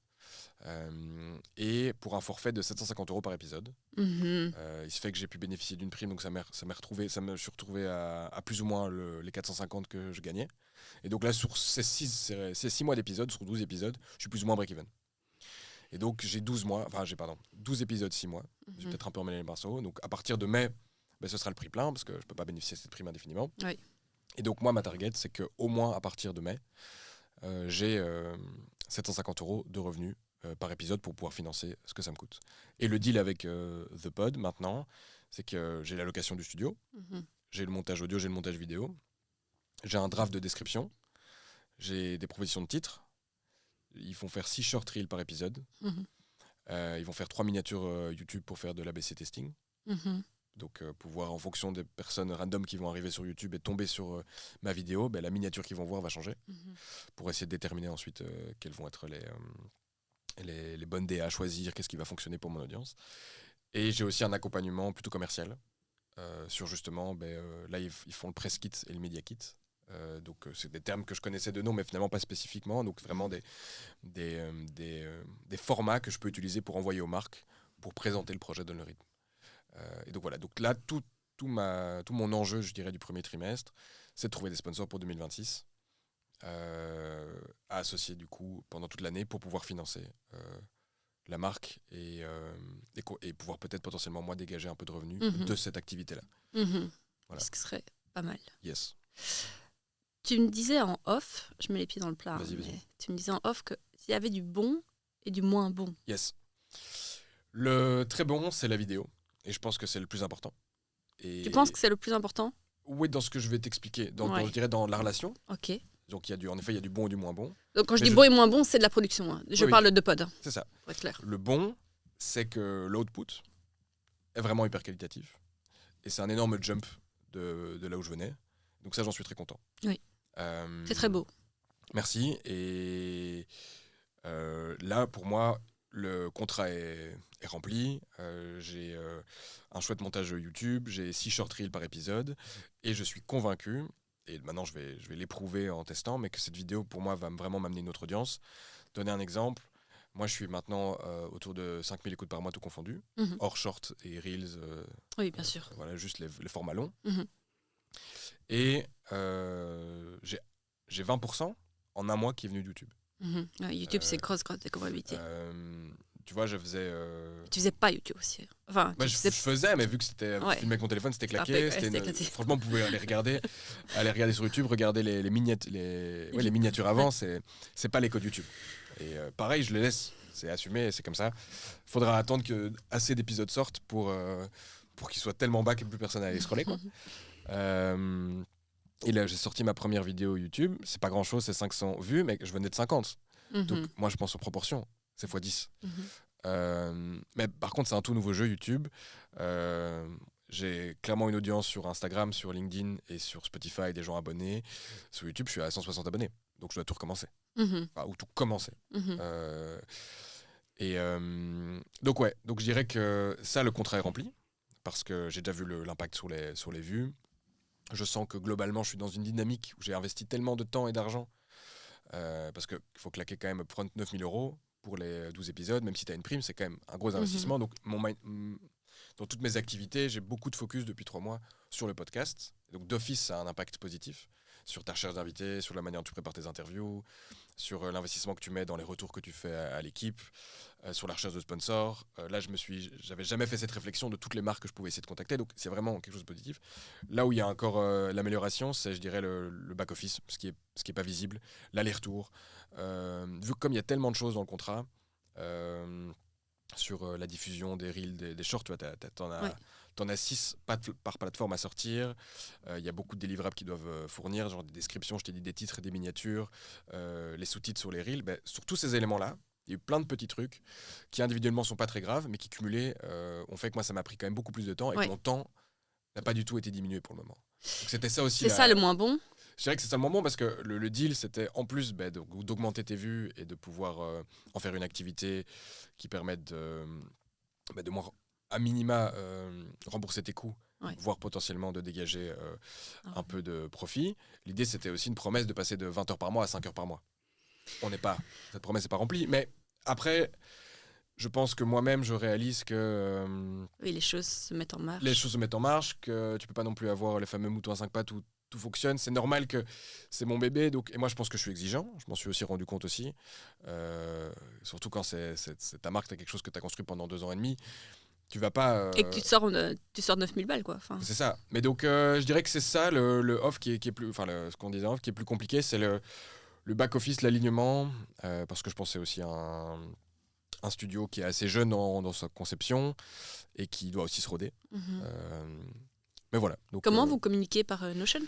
Et pour un forfait de 750 € par épisode. Il se fait que j'ai pu bénéficier d'une prime, donc je suis retrouvé à plus ou moins les 450 que je gagnais. Et donc là, sur ces 6 mois d'épisodes, sur 12 épisodes, je suis plus ou moins break-even. Et donc j'ai 12 épisodes, 6 mois. J'ai peut-être un peu emmêlé les pinceaux. Donc à partir de mai, ben, ce sera le prix plein parce que je ne peux pas bénéficier de cette prime indéfiniment. Oui. Et donc moi, ma target, c'est qu'au moins à partir de mai, j'ai 750 € de revenus par épisode pour pouvoir financer ce que ça me coûte. Et le deal avec The Pod maintenant, c'est que j'ai la location du studio, j'ai le montage audio, j'ai le montage vidéo, j'ai un draft de description, j'ai des propositions de titres. Ils font faire 6 short reels par épisode. Ils vont faire 3 miniatures YouTube pour faire de l'AB/C testing. Donc pouvoir, en fonction des personnes random qui vont arriver sur YouTube et tomber sur ma vidéo, ben, la miniature qu'ils vont voir va changer. Pour essayer de déterminer ensuite quelles vont être les bonnes DA à choisir, qu'est-ce qui va fonctionner pour mon audience. Et j'ai aussi un accompagnement plutôt commercial sur justement, là ils font le press kit et le media kit. Donc c'est des termes que je connaissais de nom mais finalement pas spécifiquement, donc vraiment des formats que je peux utiliser pour envoyer aux marques pour présenter le projet Donne le rythme. Et donc voilà, donc là tout mon enjeu, je dirais, du premier trimestre, c'est de trouver des sponsors pour 2026 à associer du coup pendant toute l'année pour pouvoir financer la marque et pouvoir peut-être potentiellement moi dégager un peu de revenus de cette activité-là. Voilà. Ce qui serait pas mal. Yes. Tu me disais en off, je mets les pieds dans le plat, vas-y. Tu me disais en off que s'il y avait du bon et du moins bon. Yes. Le très bon, c'est la vidéo. Et je pense que c'est le plus important. Tu penses que c'est le plus important ? Oui, dans ce que je vais t'expliquer. Je dirais dans la relation. Ok. Donc en effet, il y a du bon et du moins bon. Donc quand je dis bon et moins bon, c'est de la production. Hein. Je parle de pod. C'est ça. Pour être clair. Le bon, c'est que l'output est vraiment hyper qualitatif. Et c'est un énorme jump de là où je venais. Donc ça, j'en suis très content. Oui. C'est très beau. Merci. Et là, pour moi, le contrat est rempli. J'ai un chouette montage YouTube. J'ai 6 short reels par épisode. Et je suis convaincu, et maintenant je vais l'éprouver en testant, mais que cette vidéo, pour moi, va vraiment m'amener une autre audience. Donner un exemple. Moi, je suis maintenant autour de 5000 écoutes par mois, tout confondu. Hors short et reels. Oui, bien sûr. Voilà, juste les formats longs. Et j'ai 20% en un mois qui est venu de YouTube. YouTube, c'est grosse découvrabilité. Tu vois, je faisais... Tu faisais pas YouTube aussi. Enfin, je faisais, mais vu que c'était filmé avec mon téléphone, c'était claqué. Franchement, vous pouvez aller regarder sur YouTube, regarder les miniatures avant. C'est pas les codes YouTube. Et pareil, je les laisse. C'est assumé, c'est comme ça. Faudra attendre que assez d'épisodes sortent pour qu'ils soient tellement bas que plus personne n'allait scroller, quoi. Et là, j'ai sorti ma première vidéo YouTube. C'est pas grand chose, c'est 500 vues, mais je venais de 50. Donc, moi, je pense aux proportions. C'est x10. Mais par contre, c'est un tout nouveau jeu YouTube. J'ai clairement une audience sur Instagram, sur LinkedIn et sur Spotify, des gens abonnés. Sur YouTube, je suis à 160 abonnés. Donc, je dois tout recommencer. Ou tout commencer. Donc, je dirais que ça, le contrat est rempli. Parce que j'ai déjà vu l'impact sur les vues. Je sens que globalement, je suis dans une dynamique où j'ai investi tellement de temps et d'argent. Parce qu'il faut claquer quand même upfront 9000 € pour les 12 épisodes. Même si tu as une prime, c'est quand même un gros investissement. Donc, dans toutes mes activités, j'ai beaucoup de focus depuis 3 mois sur le podcast. Donc, d'office, ça a un impact positif sur ta recherche d'invités, sur la manière dont tu prépares tes interviews, sur l'investissement que tu mets dans les retours que tu fais à l'équipe, sur la recherche de sponsors. Là, j'avais jamais fait cette réflexion de toutes les marques que je pouvais essayer de contacter, donc c'est vraiment quelque chose de positif. Là où il y a encore l'amélioration, c'est, je dirais, le back-office, ce qui est pas visible, l'aller-retour. Vu que comme il y a tellement de choses dans le contrat, sur la diffusion des reels, des shorts, tu vois, t'en as 6 par plateforme à sortir. Il y a beaucoup de délivrables qui doivent fournir, genre des descriptions, je t'ai dit des titres et des miniatures, les sous-titres sur les reels. Sur tous ces éléments-là, il y a eu plein de petits trucs qui individuellement sont pas très graves, mais qui cumulés ont fait que moi ça m'a pris quand même beaucoup plus de temps et que mon temps n'a pas du tout été diminué pour le moment. Donc c'était ça aussi. C'est ça le moins bon. Je dirais que c'est ça le moment parce que le deal, c'était en plus d'augmenter tes vues et de pouvoir en faire une activité qui permette de moins, à minima, rembourser tes coûts, voire potentiellement de dégager un peu de profit. L'idée, c'était aussi une promesse de passer de 20 heures par mois à 5 heures par mois. Cette promesse n'est pas remplie. Mais après, je pense que moi-même, je réalise que... oui, les choses se mettent en marche. Que tu peux pas non plus avoir les fameux moutons à 5 pattes où tout fonctionne. C'est normal que c'est mon bébé. Et moi, je pense que je suis exigeant. Je m'en suis aussi rendu compte aussi. Surtout quand c'est ta marque, tu as quelque chose que tu as construit pendant 2 ans et demi. Tu vas pas... Et que tu sors 9000 balles, quoi. Enfin... C'est ça. Mais donc, je dirais que c'est ça, le off qui est plus... Enfin, ce qu'on disait off, qui est plus compliqué, c'est le back-office, l'alignement, parce que je pense que c'est aussi un studio qui est assez jeune dans sa conception et qui doit aussi se roder. Mais voilà. Donc, comment vous communiquez par Notion ?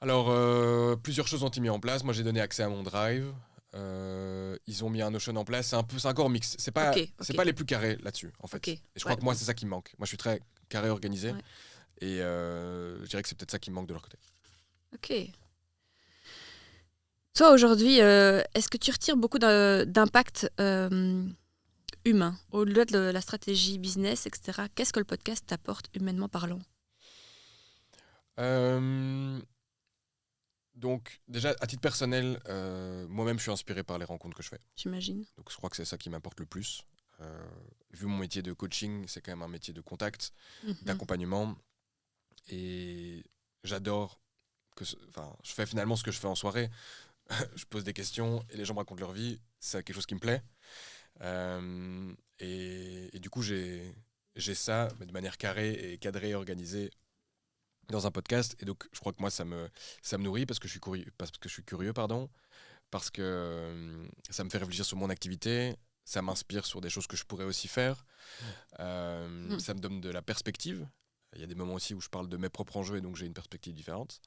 Alors, plusieurs choses ont été mises en place. Moi, j'ai donné accès à mon Drive. Ils ont mis un Notion en place. C'est encore mix. C'est pas les plus carrés là-dessus, en fait. Et je crois que moi, c'est ça qui me manque. Moi, je suis très carré, organisé. Ouais. Et je dirais que c'est peut-être ça qui me manque de leur côté. Ok. Toi, aujourd'hui, est-ce que tu retires beaucoup d'impact humain, au-delà de la stratégie business, etc. Qu'est-ce que le podcast t'apporte humainement parlant ? Donc, déjà, à titre personnel, moi-même, je suis inspiré par les rencontres que je fais. J'imagine. Donc, je crois que c'est ça qui m'apporte le plus. Vu mon métier de coaching, c'est quand même un métier de contact, d'accompagnement. Et j'adore je fais finalement ce que je fais en soirée. Je pose des questions et les gens me racontent leur vie. C'est quelque chose qui me plaît. Et du coup, j'ai ça, mais de manière carrée et cadrée, organisée, dans un podcast. Et donc, je crois que moi, ça me nourrit parce que je suis curieux, parce que ça me fait réfléchir sur mon activité, ça m'inspire sur des choses que je pourrais aussi faire. Ça me donne de la perspective. Il y a des moments aussi où je parle de mes propres enjeux et donc j'ai une perspective différente.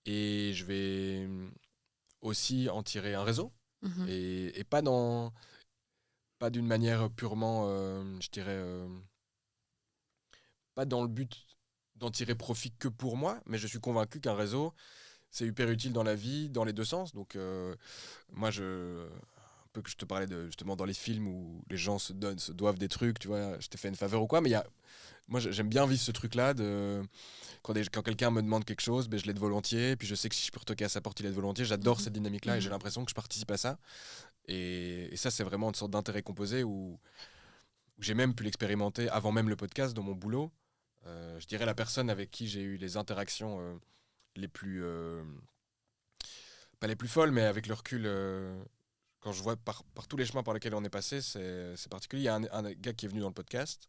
Et je vais aussi en tirer un réseau et pas d'une manière purement, je dirais, pas dans le but d'en tirer profit que pour moi, mais je suis convaincu qu'un réseau, c'est hyper utile dans la vie, dans les deux sens. Donc, moi, un peu que je te parlais justement dans les films où les gens se doivent des trucs, tu vois, je t'ai fait une faveur ou quoi, mais moi, j'aime bien vivre ce truc-là de... Quand quelqu'un me demande quelque chose, je l'aide volontiers, puis je sais que si je peux retoquer à sa porte, il aide volontiers. J'adore cette dynamique-là et j'ai l'impression que je participe à ça. Et ça, c'est vraiment une sorte d'intérêt composé où j'ai même pu l'expérimenter avant même le podcast dans mon boulot. Je dirais la personne avec qui j'ai eu les interactions les plus... pas les plus folles, mais avec le recul... quand je vois par tous les chemins par lesquels on est passé, c'est particulier. Il y a un gars qui est venu dans le podcast.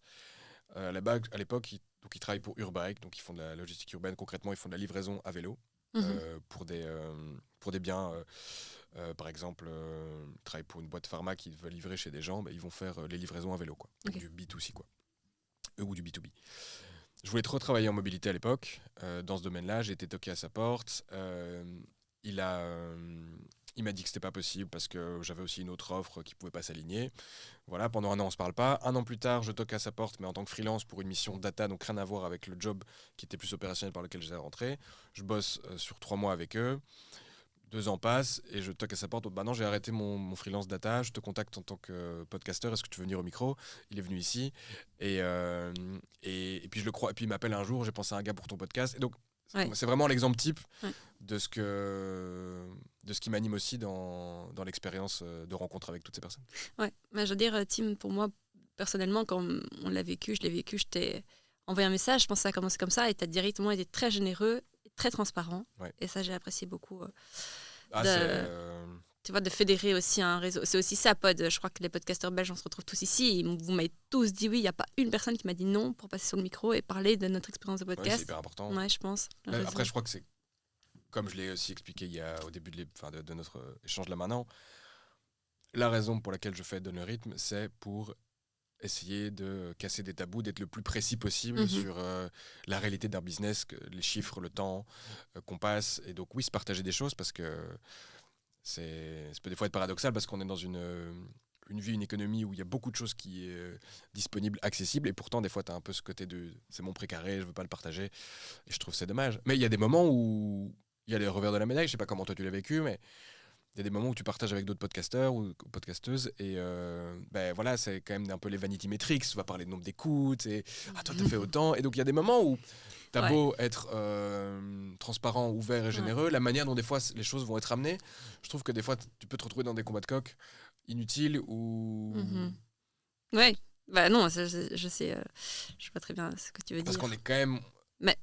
À l'époque, il travaille pour Urbike, donc ils font de la logistique urbaine. Concrètement, ils font de la livraison à vélo pour des biens. Par exemple, ils travaillent pour une boîte pharma qui veut livrer chez des gens. Ils vont faire les livraisons à vélo, quoi. Donc du B2C, quoi. Ou du B2B. Je voulais trop travailler en mobilité à l'époque. Dans ce domaine-là, j'ai été toqué à sa porte. Il m'a dit que c'était pas possible parce que j'avais aussi une autre offre qui pouvait pas s'aligner. Voilà, pendant un an, on se parle pas. Un an plus tard, je toque à sa porte, mais en tant que freelance pour une mission data, donc rien à voir avec le job qui était plus opérationnel par lequel j'étais rentré. Je bosse sur 3 mois avec eux. 2 ans passent et je toque à sa porte. Bah non, j'ai arrêté mon freelance data. Je te contacte en tant que podcasteur. Est-ce que tu veux venir au micro ? Il est venu ici et puis je le crois. Et puis il m'appelle un jour. J'ai pensé à un gars pour ton podcast. Et donc c'est vraiment l'exemple type de ce qui m'anime aussi dans l'expérience de rencontre avec toutes ces personnes. Ouais, mais je veux dire, Tim, pour moi personnellement, quand on l'a vécu, je l'ai vécu, je t'ai envoyé un message. Je pensais que ça a commencé comme ça et tu as directement été très généreux, très transparent. Ouais. Et ça, j'ai apprécié beaucoup. Tu vois, de fédérer aussi un réseau. C'est aussi ça, Pod. Je crois que les podcasteurs belges, on se retrouve tous ici. Et vous m'avez tous dit oui. Il n'y a pas une personne qui m'a dit non pour passer sur le micro et parler de notre expérience de podcast. Ouais, c'est hyper important. Ouais, je pense. Après, je crois que c'est, comme je l'ai aussi expliqué au début de notre échange là maintenant, la raison pour laquelle je fais Donne le rythme, c'est pour essayer de casser des tabous, d'être le plus précis possible sur la réalité d'un business, les chiffres, le temps qu'on passe. Et donc oui, se partager des choses parce que ça peut des fois être paradoxal parce qu'on est dans une vie, une économie où il y a beaucoup de choses qui est disponible, accessible, et pourtant des fois tu as un peu ce côté de c'est mon précaré, je veux pas le partager, et je trouve c'est dommage. Mais il y a des moments où il y a les revers de la médaille, je sais pas comment toi tu l'as vécu, mais il y a des moments où tu partages avec d'autres podcasteurs ou podcasteuses et voilà, c'est quand même un peu les vanity metrics, tu vas parler de nombre d'écoutes et toi t'as fait autant, et donc il y a des moments où t'as beau être transparent, ouvert et généreux, la manière dont des fois les choses vont être amenées, je trouve que des fois tu peux te retrouver dans des combats de coq inutiles ou... Ouais, bah non, je sais, je vois très bien ce que tu veux dire. Parce qu'on est quand même... Mais...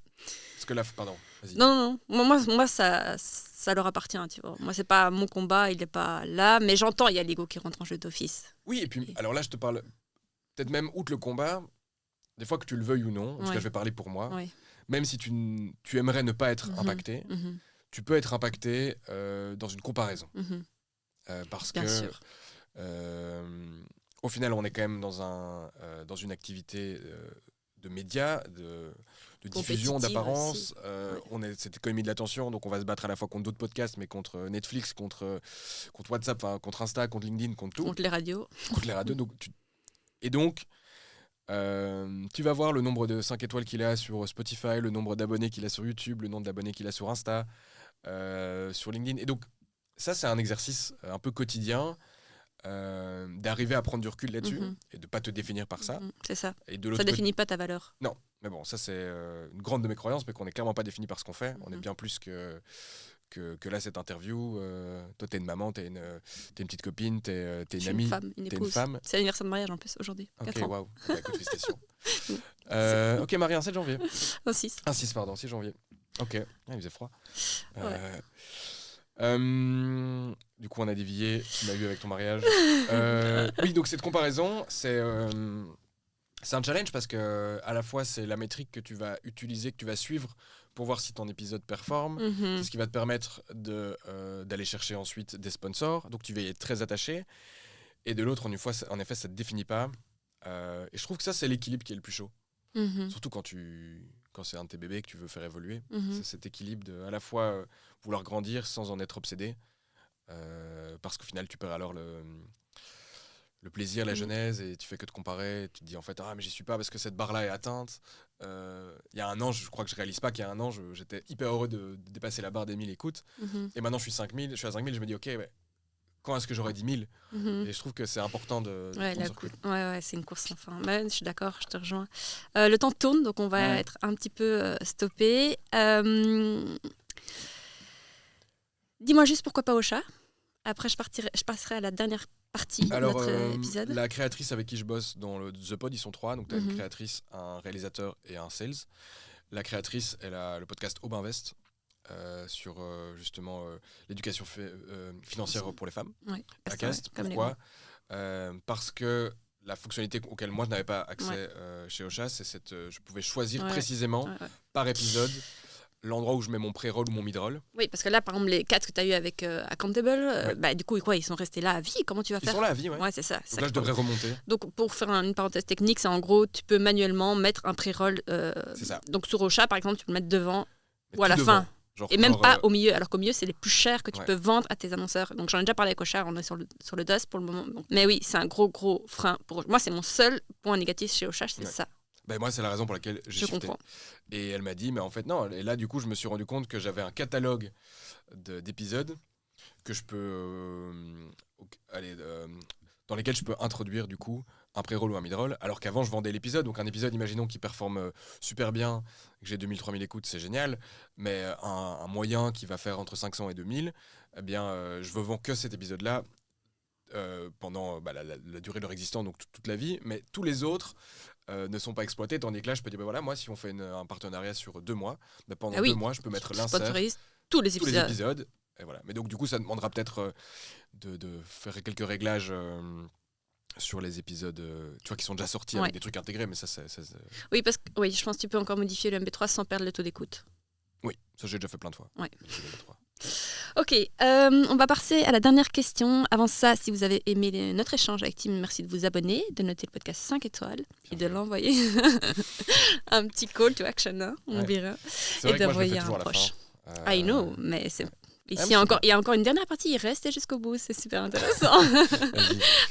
Parce que là, pardon, vas-y. Non, moi ça leur appartient, tu vois. Moi, c'est pas mon combat, il est pas là, mais j'entends, il y a l'ego qui rentre en jeu d'office. Oui, et puis, alors là, je te parle peut-être même outre le combat, des fois que tu le veuilles ou non, en tout cas je vais parler pour moi, même si tu aimerais ne pas être impacté, tu peux être impacté dans une comparaison. Parce Bien que sûr. Au final on est quand même dans une activité de médias, de diffusion, d'apparence. C'est cette économie de l'attention, donc on va se battre à la fois contre d'autres podcasts, mais contre Netflix, contre WhatsApp, contre Insta, contre LinkedIn, contre tout. Contre les radios. Donc, donc tu vas voir le nombre de 5 étoiles qu'il a sur Spotify, le nombre d'abonnés qu'il a sur YouTube, le nombre d'abonnés qu'il a sur Insta, sur LinkedIn. Et donc, ça, c'est un exercice un peu quotidien d'arriver à prendre du recul là-dessus et de ne pas te définir par ça. C'est ça. Et de ça ne définit pas ta valeur. Non, mais bon, ça, c'est une grande de mes croyances, mais qu'on n'est clairement pas défini par ce qu'on fait. On est bien plus que là, cette interview. Toi, t'es une maman, t'es une petite copine, t'es une amie, t'es une femme. C'est l'anniversaire de mariage en plus aujourd'hui. Ok, waouh, écoute, félicitations. Ok, marié un 7 janvier. Un 6. Un 6, pardon, 6 janvier. Ok, il faisait froid. Du coup, on a dévié. Tu m'as eu avec ton mariage. Oui, donc cette comparaison, c'est un challenge parce que à la fois c'est la métrique que tu vas utiliser, que tu vas suivre pour voir si ton épisode performe. C'est ce qui va te permettre d'aller chercher ensuite des sponsors. Donc tu vas y être très attaché. Et de l'autre, en effet, ça ne te définit pas. Et je trouve que ça, c'est l'équilibre qui est le plus chaud. Surtout quand c'est un de tes bébés que tu veux faire évoluer. C'est cet équilibre de à la fois vouloir grandir sans en être obsédé. Parce qu'au final, tu perds alors le plaisir, la genèse, et tu fais que te comparer. Tu te dis en fait, mais j'y suis pas parce que cette barre-là est atteinte. Il y a un an, je crois que je réalise pas qu'il y a un an, j'étais hyper heureux de dépasser la barre des 1000 écoutes. Et maintenant, je suis à 5000, je me dis, ok, quand est-ce que j'aurai 10 000 Et je trouve que c'est important de c'est une course sans fin. Je suis d'accord, je te rejoins. Le temps tourne, donc on va être un petit peu stoppé. Dis-moi juste pourquoi pas Ocha. Après, je passerai à la dernière partie de notre épisode. La créatrice avec qui je bosse dans le The Pod, ils sont 3. Donc, tu as une créatrice, un réalisateur et un sales. La créatrice, elle a le podcast Aubinvest sur justement l'éducation financière pour les femmes. Acast. Pourquoi parce que la fonctionnalité auquel moi je n'avais pas accès chez Ocha, c'est je pouvais choisir précisément par épisode l'endroit où je mets mon pré-roll ou mon mid-roll. Oui, parce que là, par exemple, les 4 que tu as eu avec Accountable, du coup, ils sont restés là à vie. Comment tu vas faire ? Ils sont là à vie, ouais. C'est ça. Donc là, je devrais remonter. Donc, pour faire une parenthèse technique, c'est en gros, tu peux manuellement mettre un pré-roll. C'est ça. Donc, sur Ocha, par exemple, tu peux le mettre devant ou à la fin. Et même pas au milieu, alors qu'au milieu, c'est les plus chers que tu peux vendre à tes annonceurs. Donc, j'en ai déjà parlé avec Ocha, on est sur le DOS pour le moment. Donc, mais oui, c'est un gros frein. Moi, c'est mon seul point négatif chez Ocha, c'est ça. Moi, c'est la raison pour laquelle j'ai shifté. Comprends. Et elle m'a dit, mais en fait, non. Et là, du coup, je me suis rendu compte que j'avais un catalogue d'épisodes que je peux dans lesquels je peux introduire, du coup, un pré-roll ou un mid-roll. Alors qu'avant, je vendais l'épisode. Donc, un épisode, imaginons, qui performe super bien, que j'ai 2000-3000 écoutes, c'est génial. Mais un moyen qui va faire entre 500 et 2000, eh bien, je ne vends que cet épisode-là pendant la durée de leur existence, donc toute la vie. Mais tous les autres ne sont pas exploités, tandis que là je peux dire moi si on fait un partenariat sur 2 mois, pendant 2 mois je peux mettre l'insert, tous les épisodes et voilà. Mais donc du coup ça demandera peut-être de faire quelques réglages sur les épisodes tu vois, qui sont déjà sortis avec des trucs intégrés, mais ça c'est... Oui, parce que je pense que tu peux encore modifier le MP3 sans perdre le taux d'écoute. Oui, ça j'ai déjà fait plein de fois. Ok, on va passer à la dernière question. Avant ça, si vous avez aimé notre échange avec Tim, merci de vous abonner, de noter le podcast 5 étoiles et de l'envoyer un petit call to action, on dirait, et d'envoyer un proche. I know, mais c'est... Ici, il y a encore une dernière partie, il reste jusqu'au bout, c'est super intéressant.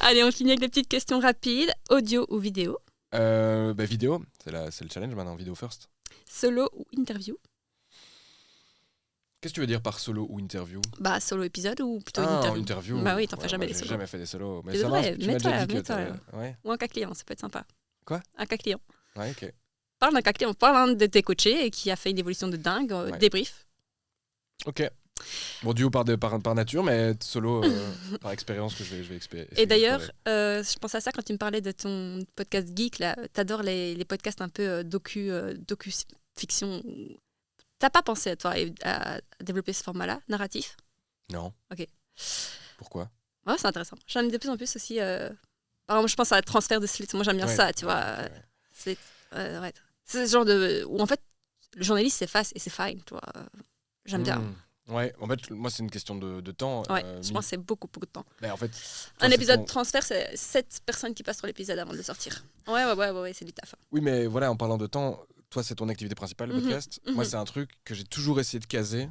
Allez, on finit avec des petites questions rapides. Audio ou vidéo ? Vidéo, c'est le challenge maintenant, vidéo first. Solo ou interview ? Qu'est-ce que tu veux dire par solo ou interview ? Solo épisode ou plutôt interview. Interview. Oui, t'en fais jamais des solos. J'ai jamais fait des solos. Mais ça va, tu m'as déjà dit que ou un cas client, ça peut être sympa. Quoi ? Un cas client. Ouais, ok. Parle d'un cas client, parle d'un de tes coachés et qui a fait une évolution de dingue, débrief. Ok. Bon, duo par nature, mais solo par expérience que je vais expérimenter. Et d'ailleurs, je pense à ça quand tu me parlais de ton podcast geek, là. T'adores les podcasts un peu docu-fiction. T'as pas pensé, toi, à développer ce format-là, narratif ? Non. Ok. Pourquoi ? Ouais, c'est intéressant. J'en ai de plus en plus aussi. Par exemple, je pense à transfert de slits. Moi, j'aime bien ça, tu vois. Ouais. C'est ce genre de... où en fait, le journaliste s'efface et c'est fine, tu vois. J'aime bien. Ouais, en fait, moi, c'est une question de temps. Ouais, je pense que c'est beaucoup de temps. Mais en fait, un épisode transfert, c'est 7 personnes qui passent sur l'épisode avant de le sortir. Ouais, c'est du taf. Oui, mais voilà, en parlant de temps, toi, c'est ton activité principale, le podcast. Moi, c'est un truc que j'ai toujours essayé de caser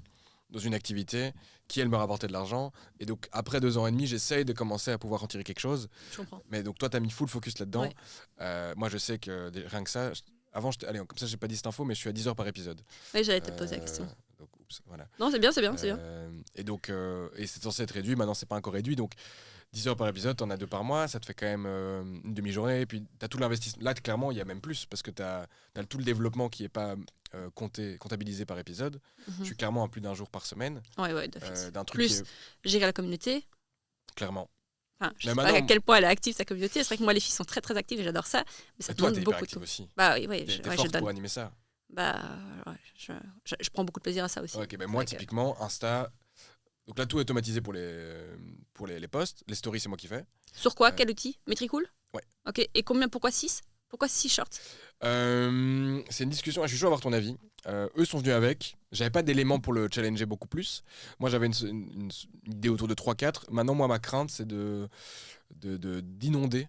dans une activité qui, elle, me rapportait de l'argent. Et donc, après 2 ans et demi, j'essaye de commencer à pouvoir en tirer quelque chose. Je comprends. Mais donc, toi, tu as mis full focus là-dedans. Ouais. Moi, je sais que rien que ça... Avant, allez, comme ça, j'ai pas dit cette info, mais je suis à 10 heures par épisode. Oui, j'allais te poser la question. Donc, oups, voilà. Non, c'est bien. Et donc, et c'est censé être réduit. Maintenant, c'est pas encore réduit. Donc, 10 heures par épisode, t'en as 2 par mois. Ça te fait quand même une demi-journée. Et puis, t'as tout l'investissement. Là, clairement, il y a même plus parce que t'as tout le développement qui est pas comptabilisé par épisode. Je suis clairement à plus d'un jour par semaine. Ouais, d'office. D'un truc plus gérer la communauté. Clairement. Enfin, je sais pas à quel point elle est active, sa communauté. C'est vrai que moi, les filles sont très très actives et j'adore ça. Mais ça demande beaucoup de temps. Aussi. Bah oui, t'es forte pour animer ça. Bah ouais, je prends beaucoup de plaisir à ça aussi. Ok, ben moi, typiquement, Insta. Donc là, tout est automatisé pour les posts. Les stories, c'est moi qui fais. Sur quoi Quel outil Metricool. Ouais. Ok, et pourquoi 6 Pourquoi 6 shorts C'est une discussion, je suis chaud à avoir ton avis. Eux sont venus avec. J'avais pas d'éléments pour le challenger beaucoup plus. Moi, j'avais une idée autour de 3-4. Maintenant, moi, ma crainte, c'est d'inonder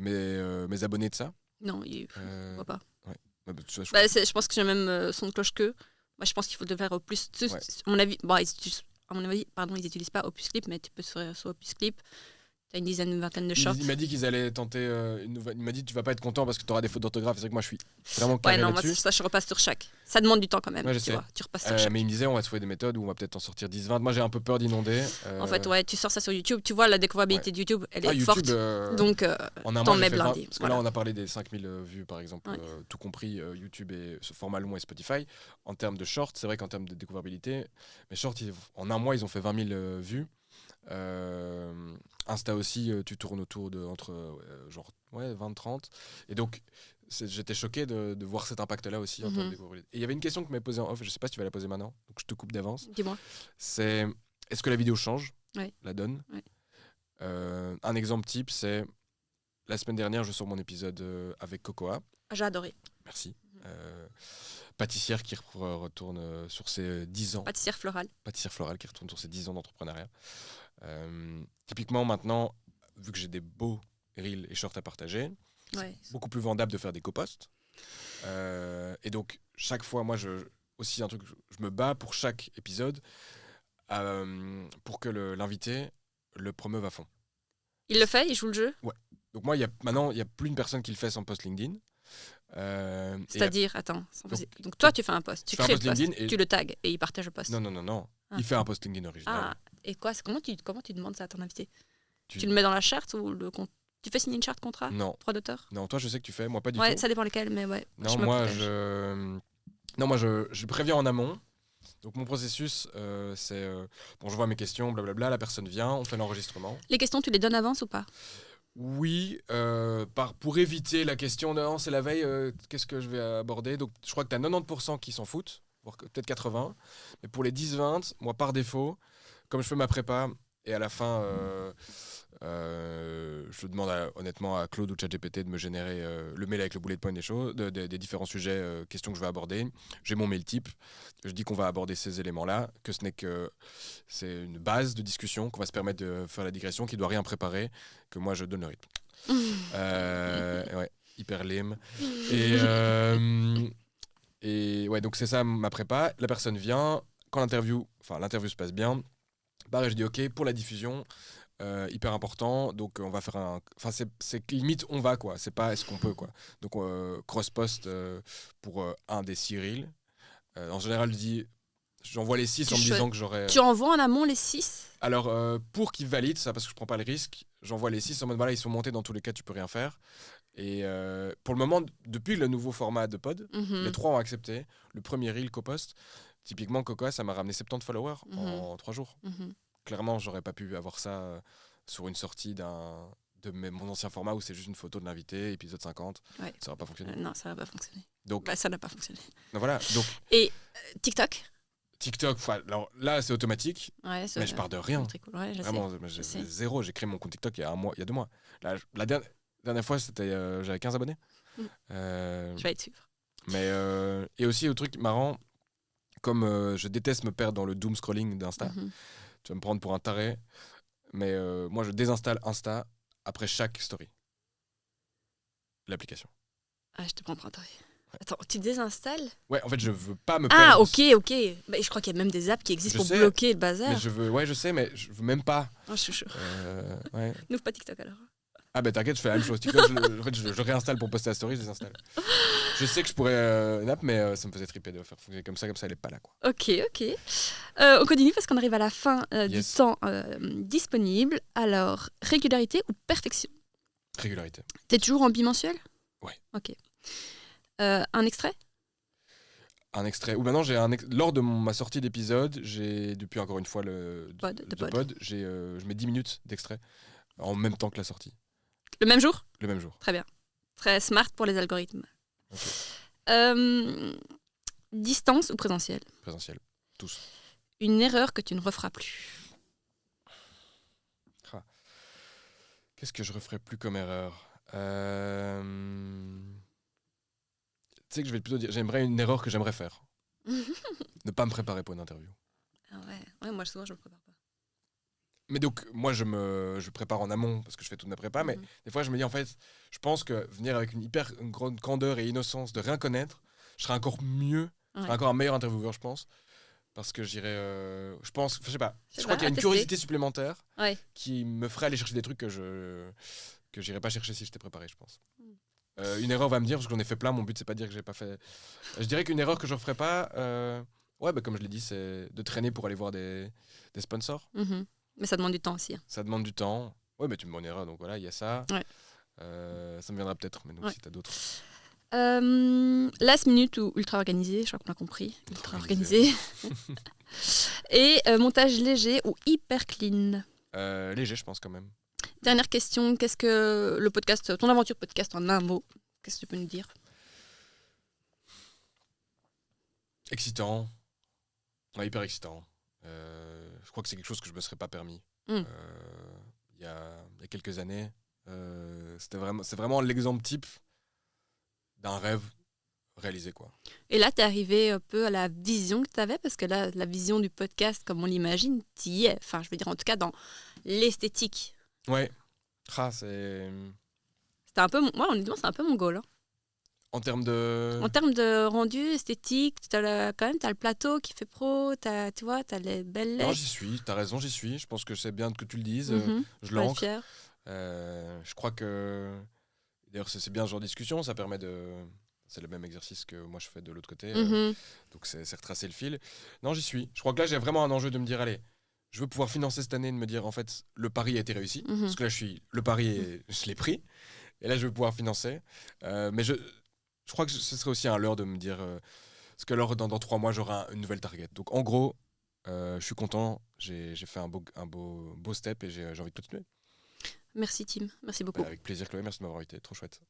mes abonnés de ça. Non, je vois pas. Ouais. Je pense que j'ai même son de cloche que. Moi, je pense qu'il faut de faire plus. Ouais. À mon avis, ils n'utilisent pas Opus Clip, mais tu peux faire sur Opus Clip. T'as une dizaine, une vingtaine de shorts. Il m'a dit qu'ils allaient tenter il m'a dit tu vas pas être content parce que tu auras des fautes d'orthographe. C'est vrai que moi je suis vraiment carré là-dessus. Moi ça je repasse sur chaque. Ça demande du temps quand même. Ouais, tu repasses sur chaque. Mais il me disait on va trouver des méthodes où on va peut-être en sortir 10-20. Moi j'ai un peu peur d'inonder. En fait tu sors ça sur YouTube. Tu vois la découvrabilité de YouTube, elle est forte. Donc t'en mets blindé. Parce que là on a parlé des 5000 vues par exemple, tout compris YouTube et ce format long et Spotify. En termes de shorts, c'est vrai qu'en termes de découvrabilité, mes shorts en un mois ils ont fait 20 000 vues. Insta aussi, tu tournes autour de entre 20-30. Et donc, j'étais choqué de voir cet impact-là aussi en termes de découvrabilité. Et il y avait une question que m'avait posée en off, je sais pas si tu vas la poser maintenant, donc je te coupe d'avance. Dis-moi. C'est, est-ce que la vidéo change la donne ouais. Un exemple type, c'est la semaine dernière, je sors mon épisode avec Cocoa. J'ai adoré. Merci. Pâtissière qui retourne sur ses 10 ans. Pâtissière florale qui retourne sur ses 10 ans d'entrepreneuriat. Typiquement maintenant, vu que j'ai des beaux reels et shorts à partager, c'est beaucoup plus vendable de faire des coposts. Et donc chaque fois, moi aussi un truc, je me bats pour chaque épisode pour que l'invité le promeuve à fond. Il le fait, il joue le jeu. Ouais. Donc moi, maintenant, il n'y a plus une personne qui le fait sans post LinkedIn. C'est-à-dire, attends. Donc toi, tu fais un post, tu crées le post, tu le tags et il partage le post. Non. Il fait un post LinkedIn original. Et quoi comment tu demandes ça à ton invité Tu le mets dans la charte ou tu fais signer une charte contrat Non. Droit d'auteur Non, toi, je sais que tu fais, moi pas du tout. Ouais, ça dépend lesquels, mais ouais. Non, moi, je préviens en amont. Donc mon processus, c'est je vois mes questions, blablabla, la personne vient, on fait l'enregistrement. Les questions, tu les donnes avance ou pas? Oui, pour éviter la question de c'est la veille, qu'est-ce que je vais aborder. Donc je crois que tu as 90% qui s'en foutent, voire peut-être 80%. Mais pour les 10-20, moi par défaut, comme je fais ma prépa, et à la fin, je demande honnêtement à Claude ou ChatGPT de me générer le mail avec le bullet point des différents sujets, questions que je vais aborder. J'ai mon mail type. Je dis qu'on va aborder ces éléments-là, que c'est une base de discussion, qu'on va se permettre de faire la digression, qui ne doit rien préparer, que moi je donne le rythme. Hyper lame. Et donc c'est ça ma prépa. La personne vient, quand l'interview se passe bien, pareil, je dis ok, pour la diffusion, hyper important, donc on va faire c'est limite on va quoi, c'est pas est-ce qu'on peut quoi. Donc cross-post pour un des 6 reels. En général, j'envoie les 6 en me disant que j'aurais... Tu envoies en amont les 6 ? Alors, pour qu'ils valident ça, parce que je prends pas le risque, j'envoie les 6 en mode voilà, ils sont montés, dans tous les cas, tu peux rien faire. Et pour le moment, depuis le nouveau format de pod, les 3 ont accepté. Le premier reel Copost, typiquement Cocoa, ça m'a ramené 70 followers en 3 jours. Clairement, j'aurais pas pu avoir ça sur une sortie mon ancien format où c'est juste une photo de l'invité, épisode 50. Ouais. Ça va pas fonctionner. Non, ça va pas fonctionner. Donc, ça n'a pas fonctionné. Donc, voilà. Et TikTok, alors là c'est automatique, mais je pars de rien. Cool. Ouais, vraiment, j'ai zéro. J'ai créé mon compte TikTok il y a 2 mois. La dernière fois, j'avais 15 abonnés. Je vais être suivre. Mais et aussi, au truc marrant, comme je déteste me perdre dans le doom scrolling d'Insta, tu vas me prendre pour un taré, mais moi je désinstalle Insta après chaque story. L'application. Ah, je te prends pour un taré. Attends, tu désinstalles ? Ouais, en fait, je veux pas me perdre. Ah, ok. Bah, je crois qu'il y a même des apps qui existent pour bloquer le bazar. Mais je sais, mais je veux même pas. Oh, je suis chaud. Ouais. N'ouvre pas TikTok alors. Ah bah t'inquiète, je fais la même chose. TikTok, en fait, je réinstalle pour poster la story, je désinstalle. Je sais que je pourrais une app, mais ça me faisait triper de faire fonctionner comme ça, elle est pas là, quoi. Ok. On continue parce qu'on arrive à la fin du temps disponible. Alors, régularité ou perfection ? Régularité. T'es toujours en bimensuel ? Ouais. Ok. Un extrait ? Un extrait. Ou maintenant, lors de ma sortie d'épisode, j'ai, depuis encore une fois le pod, je mets 10 minutes d'extrait en même temps que la sortie. Le même jour ? Le même jour. Très bien. Très smart pour les algorithmes. Okay. Distance ou présentiel ? Présentiel. Tous. Une erreur que tu ne referas plus ? Qu'est-ce que je referais plus comme erreur ? Tu sais que je vais plutôt dire, j'aimerais une erreur que j'aimerais faire. Ne pas me préparer pour une interview. Ah ouais, moi souvent je me prépare pas. Mais donc, moi je prépare en amont parce que je fais toute ma prépa, mais des fois je me dis en fait, je pense que venir avec une grande candeur et innocence de rien connaître, je serais encore mieux, je serais encore un meilleur intervieweur, je pense. Parce que j'irais, je pense, je sais pas, je crois qu'il y a une curiosité supplémentaire qui me ferait aller chercher des trucs que j'irais pas chercher si j'étais préparé, je pense. Une erreur va me dire, parce que j'en ai fait plein, mon but c'est pas de dire que j'ai pas fait. Je dirais qu'une erreur que je referais pas, comme je l'ai dit, c'est de traîner pour aller voir des sponsors. Mais ça demande du temps aussi. Hein. Ça demande du temps. Ouais, mais tu me bonnes erreur, donc voilà, il y a ça. Ouais. Ça me viendra peut-être, mais donc si t'as d'autres. Last minute ou ultra organisé, je crois qu'on a compris. Ultra organisé. Et montage léger ou hyper clean ? Léger, je pense quand même. Dernière question, qu'est-ce que le podcast, ton aventure podcast en un mot, qu'est-ce que tu peux nous dire ? Excitant. Ouais, hyper excitant. Je crois que c'est quelque chose que je me serais pas permis. Il y a quelques années. C'est vraiment l'exemple type d'un rêve réalisé, quoi. Et là, t'es arrivé un peu à la vision que t'avais, parce que là, la vision du podcast, comme on l'imagine, t'y es. Enfin, je veux dire, en tout cas, dans l'esthétique. Ouais. C'était un peu, moi, honnêtement, c'est un peu mon goal. Hein. En termes de rendu esthétique, quand même, t'as le plateau qui fait pro, tu vois, t'as les belles lettres. Non, j'y suis, t'as raison, j'y suis. Je pense que c'est bien que tu le dises. Je l'ancre. Je crois que... D'ailleurs, c'est bien ce genre de discussion, ça permet de... C'est le même exercice que moi je fais de l'autre côté. Donc c'est retracer le fil. Non, j'y suis. Je crois que là, j'ai vraiment un enjeu de me dire, allez, je veux pouvoir financer cette année, de me dire, en fait, le pari a été réussi. Parce que là, le pari, je l'ai pris. Et là, je vais pouvoir financer. Mais je crois que ce serait aussi un leurre de me dire... parce que alors, dans 3 mois, j'aurai une nouvelle target. Donc, en gros, je suis content. J'ai fait un beau step et j'ai envie de continuer. Merci, Tim. Merci beaucoup. Avec plaisir, Chloé. Merci de m'avoir invité. Trop chouette.